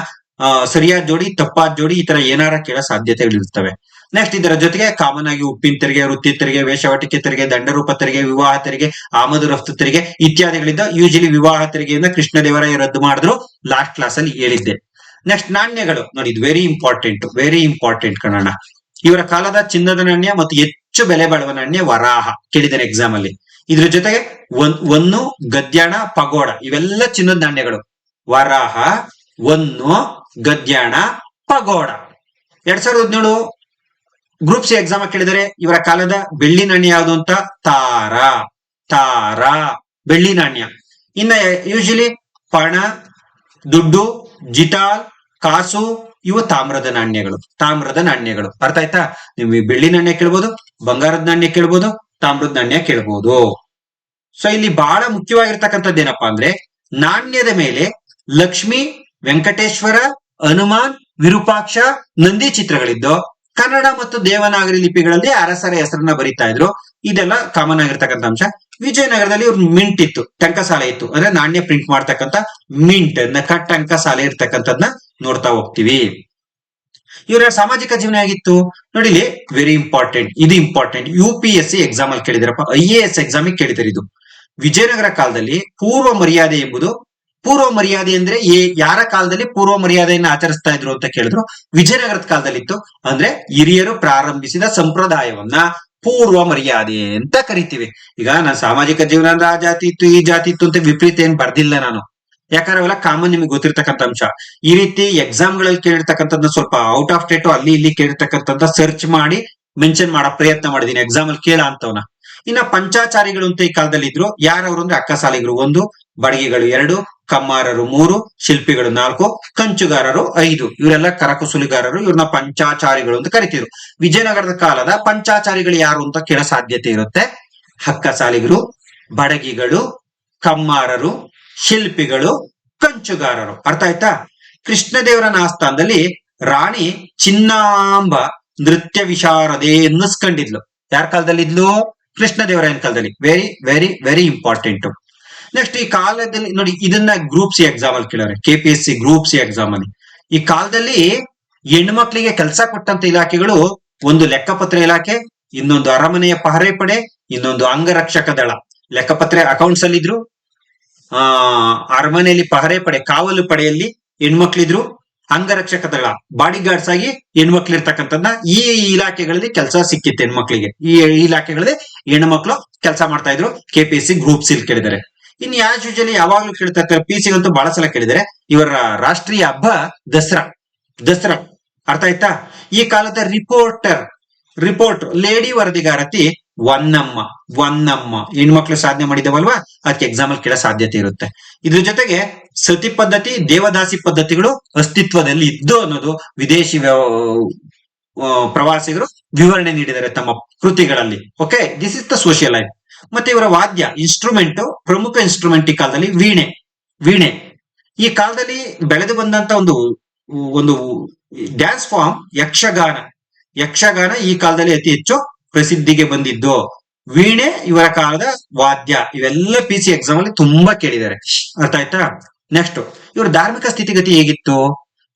ಸರಿಯಾದ ಜೋಡಿ, ತಪ್ಪಾದ ಜೋಡಿ, ಈ ತರ ಏನಾರ ಕೇಳೋ ಸಾಧ್ಯತೆಗಳಿರ್ತವೆ. ನೆಕ್ಸ್ಟ್, ಇದರ ಜೊತೆಗೆ ಕಾಮನ್ ಆಗಿ ಉಪ್ಪಿನ ತೆರಿಗೆ, ವೃತ್ತಿ ತೆರಿಗೆ, ವೇಷವಾಟಿಕೆ ತೆರಿಗೆ, ದಂಡರೂಪ ತೆರಿಗೆ, ವಿವಾಹ ತೆರಿಗೆ, ಆಮದು ರಫ್ತು ತೆರಿಗೆ ಇತ್ಯಾದಿಗಳಿಂದ. ಯೂಶಲಿ ವಿವಾಹ ತೆರಿಗೆಯಿಂದ ಕೃಷ್ಣದೇವರಾಯ ರದ್ದು ಮಾಡಿದ್ರು, ಲಾಸ್ಟ್ ಕ್ಲಾಸ್ ಅಲ್ಲಿ ಹೇಳಿದ್ದೆ. ನೆಕ್ಸ್ಟ್, ನಾಣ್ಯಗಳು ನೋಡಿ, ಇದು ವೆರಿ ಇಂಪಾರ್ಟೆಂಟ್, ವೆರಿ ಇಂಪಾರ್ಟೆಂಟ್ ಕಣೋಣ. ಇವರ ಕಾಲದ ಚಿನ್ನದ ನಾಣ್ಯ ಮತ್ತು ಹೆಚ್ಚು ಬೆಲೆ ಬಾಳುವ ನಾಣ್ಯ ವರಾಹ. ಕೇಳಿದ್ದಾರೆ ಎಕ್ಸಾಮ್ ಅಲ್ಲಿ. ಇದ್ರ ಜೊತೆಗೆ ಒಂದು ಗದ್ಯಾಣ, ಪಗೋಡ ಇವೆಲ್ಲ ಚಿನ್ನದ ನಾಣ್ಯಗಳು. ವರಾಹ, ಒಂದು ಗದ್ಯಾಣ, ಪಗೋಡ. 2017 ಗ್ರೂಪ್ ಸಿ ಎಕ್ಸಾಮ್ ಕೇಳಿದರೆ ಇವರ ಕಾಲದ ಬೆಳ್ಳಿ ನಾಣ್ಯ ಯಾವುದು ಅಂತ? ತಾರ ಬೆಳ್ಳಿ ನಾಣ್ಯ. ಇನ್ನ ಯೂಶಲಿ ಪಣ, ದುಡ್ಡು, ಜಿಟಾಲ್, ಕಾಸು ಇವು ತಾಮ್ರದ ನಾಣ್ಯಗಳು. ಅರ್ಥ ಆಯ್ತಾ? ನೀವು ಬೆಳ್ಳಿ ನಾಣ್ಯ ಕೇಳ್ಬೋದು, ಬಂಗಾರದ ನಾಣ್ಯ ಕೇಳ್ಬೋದು, ತಾಮ್ರದ ನಾಣ್ಯ ಕೇಳ್ಬೋದು. ಸೊ ಇಲ್ಲಿ ಬಹಳ ಮುಖ್ಯವಾಗಿರ್ತಕ್ಕಂಥದ್ದು ಏನಪ್ಪಾ ಅಂದ್ರೆ, ನಾಣ್ಯದ ಮೇಲೆ ಲಕ್ಷ್ಮಿ, ವೆಂಕಟೇಶ್ವರ, ಹನುಮಾನ್, ವಿರೂಪಾಕ್ಷ, ನಂದಿ ಚಿತ್ರಗಳಿದ್ದು ಕನ್ನಡ ಮತ್ತು ದೇವನಾಗರಿ ಲಿಪಿಗಳಲ್ಲಿ ಅರಸರ ಹೆಸರನ್ನ ಬರಿತಾ ಇದ್ರು. ಇದೆಲ್ಲ ಕಾಮನ್ ಆಗಿರ್ತಕ್ಕಂಥ ಅಂಶ. ವಿಜಯನಗರದಲ್ಲಿ ಇವ್ರ ಮಿಂಟ್ ಇತ್ತು, ಟಂಕಸಾಲೆ ಇತ್ತು. ಅಂದ್ರೆ ನಾಣ್ಯ ಪ್ರಿಂಟ್ ಮಾಡ್ತಕ್ಕಂಥ ಮಿಂಟ್, ಟಂಕಸಾಲೆ ಇರ್ತಕ್ಕಂಥದ್ನ ನೋಡ್ತಾ ಹೋಗ್ತೀವಿ. ಇವರ ಸಾಮಾಜಿಕ ಜೀವನ ಹೇಗಿತ್ತು ನೋಡಿ, ಇಲ್ಲಿ ವೆರಿ ಇಂಪಾರ್ಟೆಂಟ್, ಇದು ಇಂಪಾರ್ಟೆಂಟ್. UPSC ಎಕ್ಸಾಮ್ ಅಲ್ಲಿ ಕೇಳಿದಾರಪ್ಪ, IAS ಎಕ್ಸಾಮ್ ಕೇಳಿದಾರೆ ಇದು. ವಿಜಯನಗರ ಕಾಲದಲ್ಲಿ ಪೂರ್ವ ಮರ್ಯಾದೆ ಎಂಬುದು, ಪೂರ್ವ ಮರ್ಯಾದೆ ಅಂದ್ರೆ ಯಾರ ಕಾಲದಲ್ಲಿ ಪೂರ್ವ ಮರ್ಯಾದೆಯನ್ನು ಆಚರಿಸ್ತಾ ಇದ್ರು ಅಂತ ಕೇಳಿದ್ರು. ವಿಜಯನಗರದ ಕಾಲದಲ್ಲಿ ಇತ್ತು. ಅಂದ್ರೆ ಹಿರಿಯರು ಪ್ರಾರಂಭಿಸಿದ ಸಂಪ್ರದಾಯವನ್ನ ಪೂರ್ವ ಮರ್ಯಾದೆ ಅಂತ ಕರಿತೀವಿ. ಈಗ ನಾನು ಸಾಮಾಜಿಕ ಜೀವನ ಅಂದ್ರೆ ಆ ಜಾತಿ ಇತ್ತು ಈ ಜಾತಿ ಇತ್ತು ಅಂತ ವಿಪರೀತ ಏನ್ ಬರ್ದಿಲ್ಲ ನಾನು, ಯಾಕಂದ್ರೆ ಅವೆಲ್ಲ ಕಾಮನ್ ನಿಮಗೆ ಗೊತ್ತಿರ್ತಕ್ಕಂಥ ಅಂಶ. ಈ ರೀತಿ ಎಕ್ಸಾಮ್ ಗಳಲ್ಲಿ ಕೇಳಿರ್ತಕ್ಕಂಥದ್ದು ಸ್ವಲ್ಪ ಔಟ್ ಆಫ್ ಸ್ಟೇಟ್ ಅಲ್ಲಿ ಇಲ್ಲಿ ಕೇಳಿರ್ತಕ್ಕಂಥ ಸರ್ಚ್ ಮಾಡಿ ಮೆನ್ಷನ್ ಮಾಡೋ ಪ್ರಯತ್ನ ಮಾಡಿದೀನಿ ಎಕ್ಸಾಮ್ ಅಲ್ಲಿ ಕೇಳ ಅಂತವನ. ಇನ್ನ ಪಂಚಾಚಾರಿಗಳು ಅಂತ ಈ ಕಾಲದಲ್ಲಿ ಇದ್ರು. ಯಾರವರು ಅಂದ್ರೆ ಅಕ್ಕಸಾಲಿಗರು 1, ಬಡಗಿಗಳು 2, ಕಮ್ಮಾರರು 3, ಶಿಲ್ಪಿಗಳು 4, ಕಂಚುಗಾರರು 5. ಇವರೆಲ್ಲ ಕರಕುಸುಲಿಗಾರರು. ಇವ್ರನ್ನ ಪಂಚಾಚಾರಿಗಳು ಅಂತ ಕರಿತಿದ್ರು. ವಿಜಯನಗರದ ಕಾಲದ ಪಂಚಾಚಾರಿಗಳು ಯಾರು ಅಂತ ಕೇಳೋ ಸಾಧ್ಯತೆ ಇರುತ್ತೆ. ಅಕ್ಕಸಾಲಿಗರು, ಬಡಗಿಗಳು, ಕಮ್ಮಾರರು, ಶಿಲ್ಪಿಗಳು, ಕಂಚುಗಾರರು. ಅರ್ಥ ಆಯ್ತಾ? ಕೃಷ್ಣದೇವರನ ಆಸ್ಥಾನದಲ್ಲಿ ರಾಣಿ ಚಿನ್ನಾಂಬ ನೃತ್ಯ ವಿಶಾರದೆ ಎನ್ನಿಸ್ಕೊಂಡಿದ್ಲು. ಯಾರ ಕಾಲದಲ್ಲಿ ಇದ್ಲು? ಕೃಷ್ಣದೇವರಾಯನ ಕಾಲದಲ್ಲಿ. Very very very important. Next ಈ ಕಾಲದಲ್ಲಿ ನೋಡಿ, ಇದನ್ನ ಗ್ರೂಪ್ ಸಿ ಎಕ್ಸಾಮ್ ಅಲ್ಲಿ ಕೇಳಾರೆ, KPSC ಗ್ರೂಪ್ ಸಿ ಎಕ್ಸಾಮ್ ಅಲ್ಲಿ. ಈ ಕಾಲದಲ್ಲಿ ಹೆಣ್ಮಕ್ಳಿಗೆ ಕೆಲಸ ಕೊಟ್ಟಂತ ಇಲಾಖೆಗಳು, ಒಂದು ಲೆಕ್ಕಪತ್ರ ಇಲಾಖೆ, ಇನ್ನೊಂದು ಅರಮನೆಯ ಪಹರೆ ಪಡೆ, ಇನ್ನೊಂದು ಅಂಗರಕ್ಷಕ ದಳ. ಲೆಕ್ಕಪತ್ರ ಅಕೌಂಟ್ಸ್ ಅಲ್ಲಿ ಇದ್ರು, ಅರಮನೆಯಲ್ಲಿ ಪಹರೆ ಪಡೆ ಕಾವಲು ಪಡೆಯಲ್ಲಿ ಹೆಣ್ಮಕ್ಳಿದ್ರು, ಅಂಗರಕ್ಷಕ ದಳ ಬಾಡಿ ಗಾರ್ಡ್ಸ್ ಆಗಿ ಹೆಣ್ಮಕ್ಳು ಇರ್ತಕ್ಕಂಥದ್ನ ಈ ಇಲಾಖೆಗಳಲ್ಲಿ ಕೆಲಸ ಸಿಕ್ಕಿತ್ತು ಹೆಣ್ಮಕ್ಳಿಗೆ. ಈ ಇಲಾಖೆಗಳಲ್ಲಿ ಹೆಣ್ಮಕ್ಳು ಕೆಲಸ ಮಾಡ್ತಾ ಇದ್ರು. KPSC ಗ್ರೂಪ್ ಸಿ ಕೇಳಿದ್ದಾರೆ. ಇನ್ನು ಆಸ್ ಯೂಶುವಲಿ ಯಾವಾಗ್ಲೂ ಕೇಳ್ತಾ ಇರ್ತಾರೆ, PC ಅಂತೂ ಬಹಳ ಸಲ ಕೇಳಿದರೆ. ಇವರ ರಾಷ್ಟ್ರೀಯ ಹಬ್ಬ ದಸರಾ. ದಸರಾ ಅರ್ಥ ಆಯ್ತಾ? ಈ ಕಾಲದ ರಿಪೋರ್ಟ್ ಲೇಡಿ ವರದಿಗಾರತಿ ಹೊನ್ನಮ್ಮ ಹೆಣ್ಮಕ್ಳು ಸಾಧನೆ ಮಾಡಿದವಲ್ವಾ, ಅದಕ್ಕೆ ಎಕ್ಸಾಮ್ ಅಲ್ಲಿ ಕೇಳೋ ಸಾಧ್ಯತೆ ಇರುತ್ತೆ. ಇದ್ರ ಜೊತೆಗೆ ಸತಿ ಪದ್ಧತಿ, ದೇವದಾಸಿ ಪದ್ಧತಿಗಳು ಅಸ್ತಿತ್ವದಲ್ಲಿ ಇದ್ದು ಅನ್ನೋದು ವಿದೇಶಿ ಪ್ರವಾಸಿಗರು ವಿವರಣೆ ನೀಡಿದ್ದಾರೆ ತಮ್ಮ ಕೃತಿಗಳಲ್ಲಿ. Okay, this is the social life. ಮತ್ತೆ ಇವರ ವಾದ್ಯ ಇನ್ಸ್ಟ್ರೂಮೆಂಟ್, ಪ್ರಮುಖ ಇನ್ಸ್ಟ್ರೂಮೆಂಟ್ ಈ ಕಾಲದಲ್ಲಿ ವೀಣೆ. ಈ ಕಾಲದಲ್ಲಿ ಬೆಳೆದು ಬಂದಂತ ಒಂದು ಡ್ಯಾನ್ಸ್ ಫಾರ್ಮ್ ಯಕ್ಷಗಾನ ಈ ಕಾಲದಲ್ಲಿ ಅತಿ ಹೆಚ್ಚು ಪ್ರಸಿದ್ಧಿಗೆ ಬಂದಿದ್ದು. ವೀಣೆ ಇವರ ಕಾಲದ ವಾದ್ಯ. ಇವೆಲ್ಲ PC ಎಕ್ಸಾಮ್ ಅಲ್ಲಿ ತುಂಬಾ ಕೇಳಿದ್ದಾರೆ. ಅರ್ಥ ಆಯ್ತಾ? ನೆಕ್ಸ್ಟ್, ಇವರ ಧಾರ್ಮಿಕ ಸ್ಥಿತಿಗತಿ ಹೇಗಿತ್ತು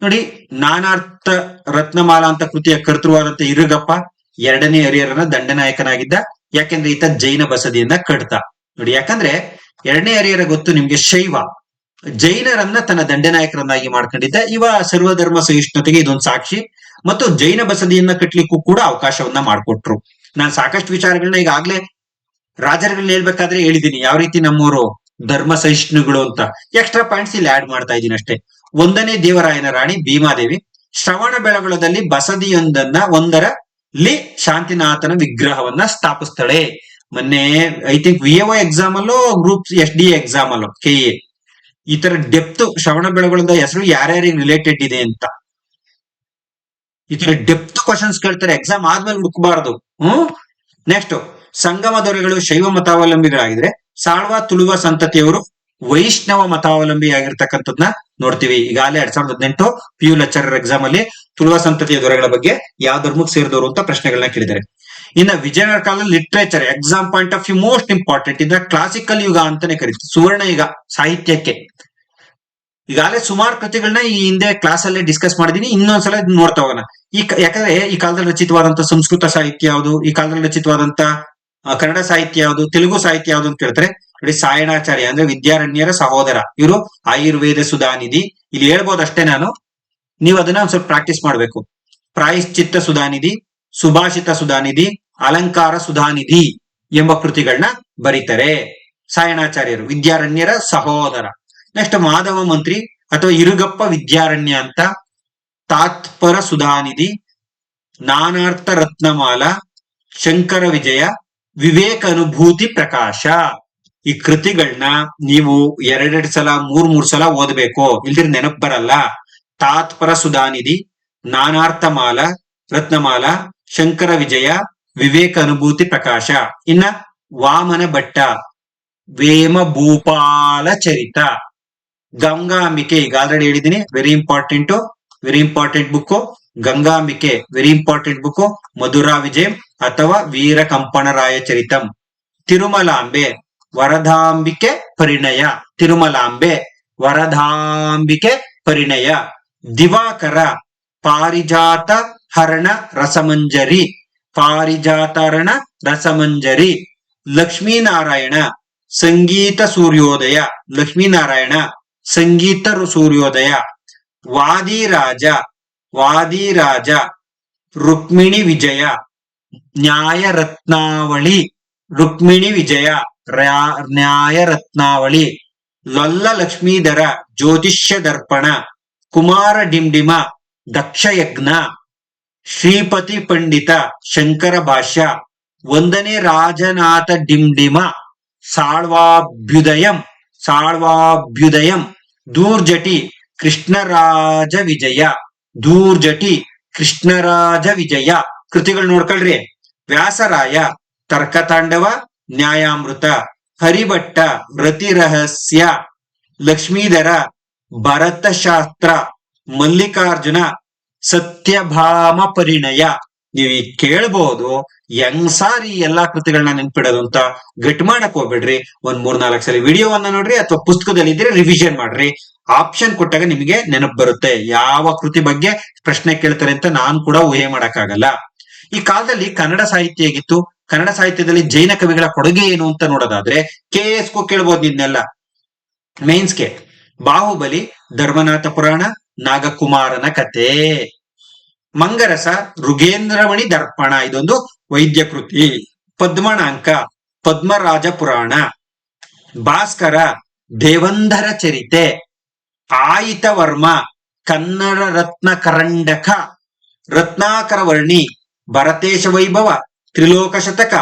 ನೋಡಿ. ನಾನಾರ್ಥ ರತ್ನಮಾಲಾ ಅಂತ ಕೃತಿಯ ಕರ್ತೃವಾದಂತ ಇರುಗಪ್ಪ 2ನೇ ಹರಿಹರನ ದಂಡನಾಯಕನಾಗಿದ್ದ. ಯಾಕೆಂದ್ರೆ ಈತ ಜೈನ ಬಸದಿಯನ್ನ ಕಟ್ತ ನೋಡಿ. ಯಾಕಂದ್ರೆ 2ನೇ ಹರಿಹರ ಗೊತ್ತು ನಿಮ್ಗೆ, ಶೈವ ಜೈನರನ್ನ ತನ್ನ ದಂಡನಾಯಕರನ್ನಾಗಿ ಮಾಡ್ಕೊಂಡಿದ್ದ. ಇವ ಸರ್ವಧರ್ಮ ಸಹಿಷ್ಣುತೆಗೆ ಇದೊಂದು ಸಾಕ್ಷಿ. ಮತ್ತು ಜೈನ ಬಸದಿಯನ್ನ ಕಟ್ಲಿಕ್ಕೂ ಕೂಡ ಅವಕಾಶವನ್ನ ಮಾಡಿಕೊಟ್ರು. ನಾನು ಸಾಕಷ್ಟು ವಿಚಾರಗಳನ್ನ ಈಗಾಗ್ಲೇ ರಾಜರುಗಳನ್ನ ಹೇಳ್ಬೇಕಾದ್ರೆ ಹೇಳಿದೀನಿ, ಯಾವ ರೀತಿ ನಮ್ಮವರು ಧರ್ಮ ಸಹಿಷ್ಣುಗಳು ಅಂತ. ಎಕ್ಸ್ಟ್ರಾ ಪಾಯಿಂಟ್ಸ್ ಇಲ್ಲಿ ಆಡ್ ಮಾಡ್ತಾ ಇದ್ದೀನಿ ಅಷ್ಟೇ. 1ನೇ ದೇವರಾಯನ ರಾಣಿ ಭೀಮಾದೇವಿ ಶ್ರವಣ ಬೆಳಗೊಳದಲ್ಲಿ ಒಂದರಲ್ಲಿ ಶಾಂತಿನಾಥನ ವಿಗ್ರಹವನ್ನ ಸ್ಥಾಪಿಸ್ತಾಳೆ. ಮೊನ್ನೆ ಐ ಥಿಂಕ್ VAO ಎಕ್ಸಾಮ್ ಅಲ್ಲೋ ಗ್ರೂಪ್ SDA ಎಕ್ಸಾಮ್ ಅಲ್ಲೋ KA ಈ ತರ ಡೆಪ್ತ್ ಶ್ರವಣ ಬೆಳಗೊಳದ ಹೆಸರು ಯಾರ್ಯಾರಿಗೆ ರಿಲೇಟೆಡ್ ಇದೆ ಅಂತ ಈ ತರ ಡೆಪ್ತ್ ಕ್ವಶನ್ಸ್ ಕೇಳ್ತಾರೆ. ಎಕ್ಸಾಮ್ ಆದ್ಮೇಲೆ ಹುಡುಕಬಾರದು. ನೆಕ್ಸ್ಟ್, ಸಂಗಮ ದೊರೆಗಳು ಶೈವ ಮತಾವಲಂಬಿಗಳಾಗಿದ್ರೆ ಸಾಳ್ವ ತುಳುವ ಸಂತತಿಯವರು ವೈಷ್ಣವ ಮತಾವಲಂಬಿ ಆಗಿರ್ತಕ್ಕಂಥದ್ನ ನೋಡ್ತೀವಿ. ಈಗಾಗಲೇ 2018 PU ಲೆಕ್ಚರರ್ ಎಕ್ಸಾಮ್ ಅಲ್ಲಿ ತುಳುವ ಸಂತತಿಯ ದೊರೆಗಳ ಬಗ್ಗೆ ಯಾವ ಧರ್ಮಕ್ಕೆ ಸೇರಿದವರು ಅಂತ ಪ್ರಶ್ನೆಗಳನ್ನ ಕೇಳಿದ್ದಾರೆ. ಇನ್ನ ವಿಜಯನಗರ ಕಾಲದಲ್ಲಿ literature exam point of view most important. ಇದ್ರ ಕ್ಲಾಸಿಕಲ್ ಯುಗ ಅಂತಾನೆ ಕರೀತೀವಿ, ಸುವರ್ಣ ಯುಗ ಸಾಹಿತ್ಯಕ್ಕೆ. ಈಗಾಗಲೇ ಸುಮಾರು ಕೃತಿಗಳನ್ನ ಈ ಹಿಂದೆ ಕ್ಲಾಸ್ ಅಲ್ಲೇ ಡಿಸ್ಕಸ್ ಮಾಡಿದೀನಿ. ಇನ್ನೊಂದ್ಸಲ ನೋಡ್ತಾ ಹೋಗೋಣ. ಯಾಕಂದ್ರೆ ಈ ಕಾಲದಲ್ಲಿ ರಚಿತವಾದಂತ ಸಂಸ್ಕೃತ ಸಾಹಿತ್ಯ ಯಾವುದು, ಈ ಕಾಲದಲ್ಲಿ ರಚಿತವಾದಂತ ಕನ್ನಡ ಸಾಹಿತ್ಯ ಯಾವುದು, ತೆಲುಗು ಸಾಹಿತ್ಯ ಯಾವುದು ಅಂತ ಕೇಳ್ತಾರೆ. ನೋಡಿ, ಸಾಯಣಾಚಾರ್ಯ ಅಂದ್ರೆ ವಿದ್ಯಾರಣ್ಯರ ಸಹೋದರ. ಇವರು ಆಯುರ್ವೇದ ಸುಧಾನಿಧಿ. ಇಲ್ಲಿ ಹೇಳ್ಬೋದಷ್ಟೇ ನಾನು, ನೀವು ಅದನ್ನ ಒಂದ್ ಸ್ವಲ್ಪ ಪ್ರಾಕ್ಟೀಸ್ ಮಾಡ್ಬೇಕು. ಪ್ರಾಯಶ್ಚಿತ್ತ ಸುಧಾನಿಧಿ, ಸುಭಾಷಿತ ಸುಧಾನಿಧಿ, ಅಲಂಕಾರ ಸುಧಾನಿಧಿ ಎಂಬ ಕೃತಿಗಳನ್ನ ಬರೀತಾರೆ ಸಾಯಣಾಚಾರ್ಯರು, ವಿದ್ಯಾರಣ್ಯರ ಸಹೋದರ. ನೆಕ್ಸ್ಟ್, ಮಾಧವ ಮಂತ್ರಿ ಅಥವಾ ಇರುಗಪ್ಪ ವಿದ್ಯಾರಣ್ಯ ಅಂತ, ತಾತ್ಪರ ಸುಧಾನಿಧಿ, ನಾನಾರ್ಥ ರತ್ನಮಾಲ, ಶಂಕರ ವಿಜಯ, ವಿವೇಕ ಅನುಭೂತಿ ಪ್ರಕಾಶ. ಈ ಕೃತಿಗಳನ್ನ ನೀವು 2 ಸಲ 3 ಸಲ ಓದಬೇಕು, ಇಲ್ದಿರ ನೆನಪು ಬರಲ್ಲ. ತಾತ್ಪರ ಸುಧಾನಿಧಿ, ನಾನಾರ್ಥಮಾಲ ರತ್ನಮಾಲ, ಶಂಕರ ವಿಜಯ, ವಿವೇಕ ಅನುಭೂತಿ ಪ್ರಕಾಶ. ಇನ್ನ ವಾಮನ ಭಟ್ಟ ವೇಮ ಭೂಪಾಲ ಚರಿತ, ಗಂಗಾಂಬಿಕೆ ಈಗ ಆಲ್ರೆಡಿ ಹೇಳಿದೀನಿ, very important book. Gangambike very important book. Madhura Vijayam ಅಥವಾ ವೀರ ಕಂಪಣರಾಯ ಚರಿತಂ. ತಿರುಮಲಾಂಬೆ ವರದಾಂಬಿಕೆ ಪರಿಣಯ, ತಿರುಮಲಾಂಬೆ ವರದಾಂಬಿಕೆ ಪರಿಣಯ. ದಿವಾಕರ ಪಾರಿಜಾತ ಹರಣ ರಸಮಂಜರಿ, ಪಾರಿಜಾತರಣ ರಸಮಂಜರಿ. ಲಕ್ಷ್ಮೀನಾರಾಯಣ ಸಂಗೀತ ಸೂರ್ಯೋದಯ, ಲಕ್ಷ್ಮೀನಾರಾಯಣ ಸಂಗೀತ ಸೂರ್ಯೋದಯ. ವಾದಿರಾಜ, ವಾದಿರಾಜ ರುಕ್ಮಿಣಿ ವಿಜಯ, ನ್ಯಾಯರತ್ನಾವಳಿ, ರುಕ್ಮಿಣಿ ವಿಜಯ ನ್ಯಾಯರತ್ನಾವಳಿ. ಲೊಲ್ಲ ಲಕ್ಷ್ಮೀಧರ ಜ್ಯೋತಿಷ್ಯ ದರ್ಪಣ, ಕುಮಾರ ಡಿಂಡಿಮ ದಕ್ಷಯಜ್ಞ. ಶ್ರೀಪತಿ ಪಂಡಿತ ಶಂಕರ ಭಾಷ್ಯ, ಒಂದನೇ ರಾಜನಾಥ ಡಿಂಡಿಮ ಸಾಳ್ವಾಭ್ಯುದಯಂ, ಸಾಳ್ವಾಭ್ಯುದಯಂ. ದೂರ್ಜಟಿ ಕೃಷ್ಣರಾಜ ವಿಜಯ, ದೂರ್ಜಟಿ ಕೃಷ್ಣರಾಜ ವಿಜಯ. ಕೃತಿಗಳು ನೋಡ್ಕೊಳ್ರಿ. ವ್ಯಾಸರಾಯ ತರ್ಕತಾಂಡವ ನ್ಯಾಯಾಮೃತ, ಹರಿಭಟ್ಟ ರತಿರಹಸ್ಯ, ಲಕ್ಷ್ಮೀಧರ ಭರತಶಾಸ್ತ್ರ, ಮಲ್ಲಿಕಾರ್ಜುನ ಸತ್ಯಭಾಮ ಪರಿಣಯ. ನೀವು ಕೇಳಬಹುದು ಹೆಂಗ್ ಸಾರ್ ಈ ಎಲ್ಲಾ ಕೃತಿಗಳನ್ನ ನೆನ್ಪಿಡೋದು ಅಂತ ಗಟ್ ಮಾಡಕ್ ಹೋಗ್ಬೇಡ್ರಿ. ಒಂದ್ 3-4 ಸಲ ವಿಡಿಯೋವನ್ನ ನೋಡ್ರಿ, ಅಥವಾ ಪುಸ್ತಕದಲ್ಲಿ ಇದ್ರೆ ರಿವಿಷನ್ ಮಾಡ್ರಿ. ಆಪ್ಷನ್ ಕೊಟ್ಟಾಗ ನಿಮಗೆ ನೆನಪು ಬರುತ್ತೆ ಯಾವ ಕೃತಿ ಬಗ್ಗೆ ಪ್ರಶ್ನೆ ಕೇಳ್ತಾರೆ ಅಂತ. ನಾನು ಕೂಡ ಊಹೆ ಮಾಡಕ್ಕಾಗಲ್ಲ. ಈ ಕಾಲದಲ್ಲಿ ಕನ್ನಡ ಸಾಹಿತ್ಯ ಹೇಗಿತ್ತು, ಕನ್ನಡ ಸಾಹಿತ್ಯದಲ್ಲಿ ಜೈನ ಕವಿಗಳ ಕೊಡುಗೆ ಏನು ಅಂತ ನೋಡೋದಾದ್ರೆ KS ಕೇಳ್ಬೋದು ನಿನ್ನೆಲ್ಲ. ಮೇನ್ಸ್ಗೆ ಬಾಹುಬಲಿ, ಧರ್ಮನಾಥ ಪುರಾಣ, ನಾಗಕುಮಾರನ ಕತೆ. ಮಂಗರಸ ಋಗೇಂದ್ರಮಣಿ ದರ್ಪಣ, ಇದೊಂದು ವೈದ್ಯ ಕೃತಿ. ಪದ್ಮನಾಂಕ ಪದ್ಮರಾಜ ಪುರಾಣ. ಭಾಸ್ಕರ ದೇವಂಧರ ಚರಿತೆ. ಆಯಿತ ವರ್ಮ ಕನ್ನಡ ರತ್ನ ಕರಂಡಕ. ರತ್ನಾಕರ ವರ್ಣಿ ಭರತೇಶ ವೈಭವ, ತ್ರಿಲೋಕ ಶತಕ,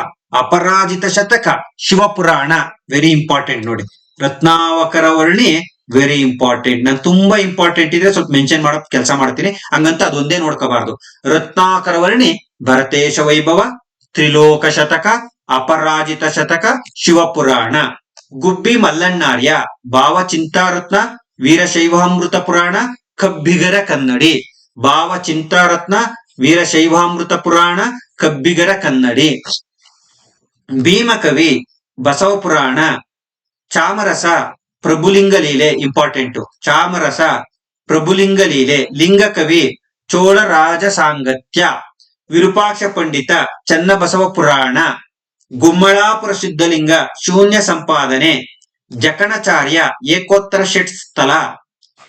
ಅಪರಾಜಿತ ಶತಕ, ಶಿವಪುರಾಣ. ವೆರಿ ಇಂಪಾರ್ಟೆಂಟ್ ನೋಡಿ, ರತ್ನಾಕರ ವರ್ಣಿ ವೆರಿ ಇಂಪಾರ್ಟೆಂಟ್. ನಾನು ತುಂಬಾ ಇಂಪಾರ್ಟೆಂಟ್ ಇದೆ ಸ್ವಲ್ಪ ಮೆನ್ಷನ್ ಮಾಡೋ ಕೆಲಸ ಮಾಡ್ತೀನಿ, ಹಂಗಂತ ಅದೊಂದೇ ನೋಡ್ಕೋಬಾರ್ದು. ರತ್ನಾಕರ ವರ್ಣಿ, ಭರತೇಶ ವೈಭವ, ತ್ರಿಲೋಕ ಶತಕ, ಅಪರಾಜಿತ ಶತಕ, ಶಿವಪುರಾಣ. ಗುಬ್ಬಿ ಮಲ್ಲಣ್ಣಾರ್ಯ ಭಾವಚಿಂತಾರತ್ನ, ವೀರಶೈವಾಮೃತ ಪುರಾಣ, ಕಬ್ಬಿಗರ ಕನ್ನಡಿ. ಭಾವಚಿಂತಾರತ್ನ, ವೀರಶೈವಾಮೃತ ಪುರಾಣ, ಕಬ್ಬಿಗರ ಕನ್ನಡಿ. ಭೀಮಕವಿ ಬಸವ ಪುರಾಣ. ಚಾಮರಸ ಪ್ರಭುಲಿಂಗ ಲೀಲೆ ಇಂಪಾರ್ಟೆಂಟ್. ಚಾಮರಸ ಪ್ರಭುಲಿಂಗ ಲೀಲೆ. ಲಿಂಗಕವಿ ಚೋಳ ರಾಜ ಸಾಂಗತ್ಯ. ವಿರೂಪಾಕ್ಷ ಪಂಡಿತ ಚನ್ನಬಸವ ಪುರಾಣ. ಗುಮ್ಮಳಾಪುರ ಸಿದ್ಧಲಿಂಗ ಶೂನ್ಯ ಸಂಪಾದನೆ. ಜಕಣಾಚಾರ್ಯ ಏಕೋತ್ತರ ಷಟ್ ಸ್ಥಳ.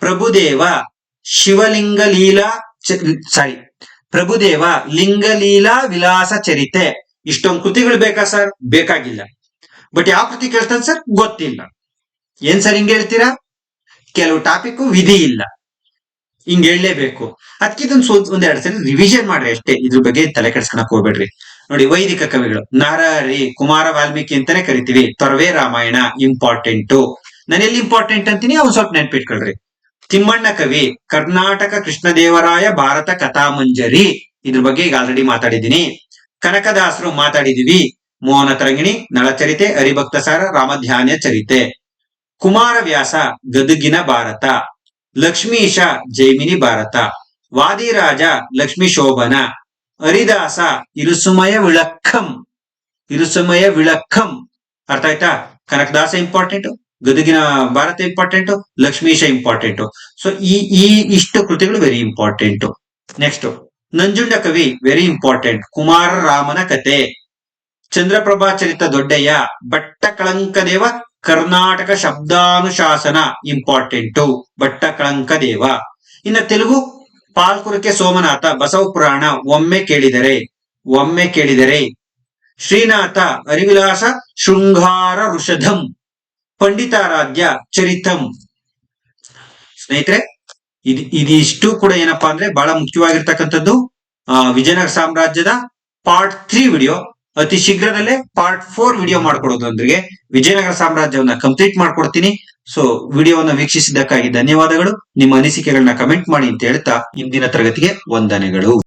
ಪ್ರಭುದೇವ ಶಿವಲಿಂಗ ಲೀಲಾ ಪ್ರಭುದೇವ ಲಿಂಗಲೀಲಾ ವಿಲಾಸ ಚರಿತೆ. ಇಷ್ಟೊಂದು ಕೃತಿಗಳು ಬೇಕಾ ಸರ್? ಬೇಕಾಗಿಲ್ಲ. ಬಟ್ ಯಾವ ಕೃತಿ ಕೇಳ್ತಾನೆ ಸರ್? ಗೊತ್ತಿಲ್ಲ. ಏನ್ ಸರ್ ಹಿಂಗ್ ಹೇಳ್ತೀರಾ? ಕೆಲವು ಟಾಪಿಕ್ ವಿಧಿ ಇಲ್ಲ, ಹಿಂಗ್ ಹೇಳಲೇಬೇಕು. ಅದಕ್ಕೆ ಇದೊಂದು ಒಂದೆರಡು ಸರಿ ರಿವಿಷನ್ ಮಾಡ್ರಿ ಅಷ್ಟೇ. ಇದ್ರ ಬಗ್ಗೆ ತಲೆ ಕೆಡ್ಸ್ಕೊಳಕ್ ಹೋಗ್ಬೇಡ್ರಿ. ನೋಡಿ, ವೈದಿಕ ಕವಿಗಳು ನರಹರಿ, ಕುಮಾರ ವಾಲ್ಮೀಕಿ ಅಂತಾನೆ ಕರಿತೀವಿ. ತೊರವೆ ರಾಮಾಯಣ ಇಂಪಾರ್ಟೆಂಟು. ನಾನು ಎಲ್ಲಿ ಇಂಪಾರ್ಟೆಂಟ್ ಅಂತೀನಿ ಅವ್ನು ಸ್ವಲ್ಪ ನೆನ್ಪಿಟ್ಕೊಳ್ರಿ. ತಿಮ್ಮಣ್ಣ ಕವಿ ಕರ್ನಾಟಕ ಕೃಷ್ಣದೇವರಾಯ ಭಾರತ ಕಥಾಮಂಜರಿ, ಇದ್ರ ಬಗ್ಗೆ ಈಗ ಆಲ್ರೆಡಿ ಮಾತಾಡಿದ್ದೀನಿ. ಕನಕದಾಸರು ಮಾತಾಡಿದೀವಿ. ಮೋಹನ ತರಂಗಿಣಿ, ನಳಚರಿತೆ, ಹರಿಭಕ್ತ ಸಾರ, ರಾಮಧ್ಯಾನ ಚರಿತೆ. ಕುಮಾರವ್ಯಾಸ ಗದುಗಿನ ಭಾರತ. ಲಕ್ಷ್ಮೀಶ ಜೈಮಿನಿ ಭಾರತ. ವಾದಿರಾಜ ಲಕ್ಷ್ಮೀ ಶೋಭನ. ಹರಿದಾಸ ಇರುಸುಮಯ ವಿಳಕ್ಕಂ, ಇರುಸುಮಯ ವಿಳಕ್ಕಂ. ಅರ್ಥ ಆಯ್ತಾ? ಕನಕದಾಸ ಇಂಪಾರ್ಟೆಂಟ್, ಗದುಗಿನ Bharata important, Lakshmisha important. So ಈ ಇಷ್ಟು ಕೃತಿಗಳು ವೆರಿ ಇಂಪಾರ್ಟೆಂಟ್. ನೆಕ್ಸ್ಟ್ ನಂಜುಂಡ ಕವಿ ವೆರಿ ಇಂಪಾರ್ಟೆಂಟ್. ಕುಮಾರ ರಾಮನ ಕತೆ. ಚಂದ್ರಪ್ರಭಾ ಚರಿತ ದೊಡ್ಡಯ್ಯ. ಭಟ್ಟ ಕಳಂಕದೇವ ಕರ್ನಾಟಕ ಶಬ್ದಾನುಶಾಸನ ಇಂಪಾರ್ಟೆಂಟು. ಭಟ್ಟ ಕಳಂಕದೇವ. ಇನ್ನ ತೆಲುಗು ಪಾಲ್ಕುರಕೆ ಸೋಮನಾಥ ಬಸವ ಪುರಾಣ ಒಮ್ಮೆ ಕೇಳಿದರೆ, ಒಮ್ಮೆ ಕೇಳಿದರೆ. ಶ್ರೀನಾಥ ಹರಿವಿಲಾಸ ಶೃಂಗಾರ ಋಷಧಂ. ಪಂಡಿತಾರಾಧ್ಯ ಚರಿತಂ. ಸ್ನೇಹಿತರೆ, ಇದಿಷ್ಟು ಕೂಡ ಏನಪ್ಪಾ ಅಂದ್ರೆ ಬಹಳ ಮುಖ್ಯವಾಗಿರ್ತಕ್ಕಂಥದ್ದು. ವಿಜಯನಗರ ಸಾಮ್ರಾಜ್ಯದ ಪಾರ್ಟ್ 3 ವಿಡಿಯೋ ಅತಿ ಶೀಘ್ರದಲ್ಲೇ ಪಾರ್ಟ್ 4 ವಿಡಿಯೋ ಮಾಡ್ಕೊಡೋದೊಂದಿಗೆ ವಿಜಯನಗರ ಸಾಮ್ರಾಜ್ಯವನ್ನ ಕಂಪ್ಲೀಟ್ ಮಾಡ್ಕೊಡ್ತೀನಿ. ಸೊ ವಿಡಿಯೋವನ್ನ ವೀಕ್ಷಿಸಿದ್ದಕ್ಕಾಗಿ ಧನ್ಯವಾದಗಳು. ನಿಮ್ಮ ಅನಿಸಿಕೆಗಳನ್ನ ಕಮೆಂಟ್ ಮಾಡಿ ಅಂತ ಹೇಳ್ತಾ ಇಂದಿನ ತರಗತಿಗೆ ವಂದನೆಗಳು.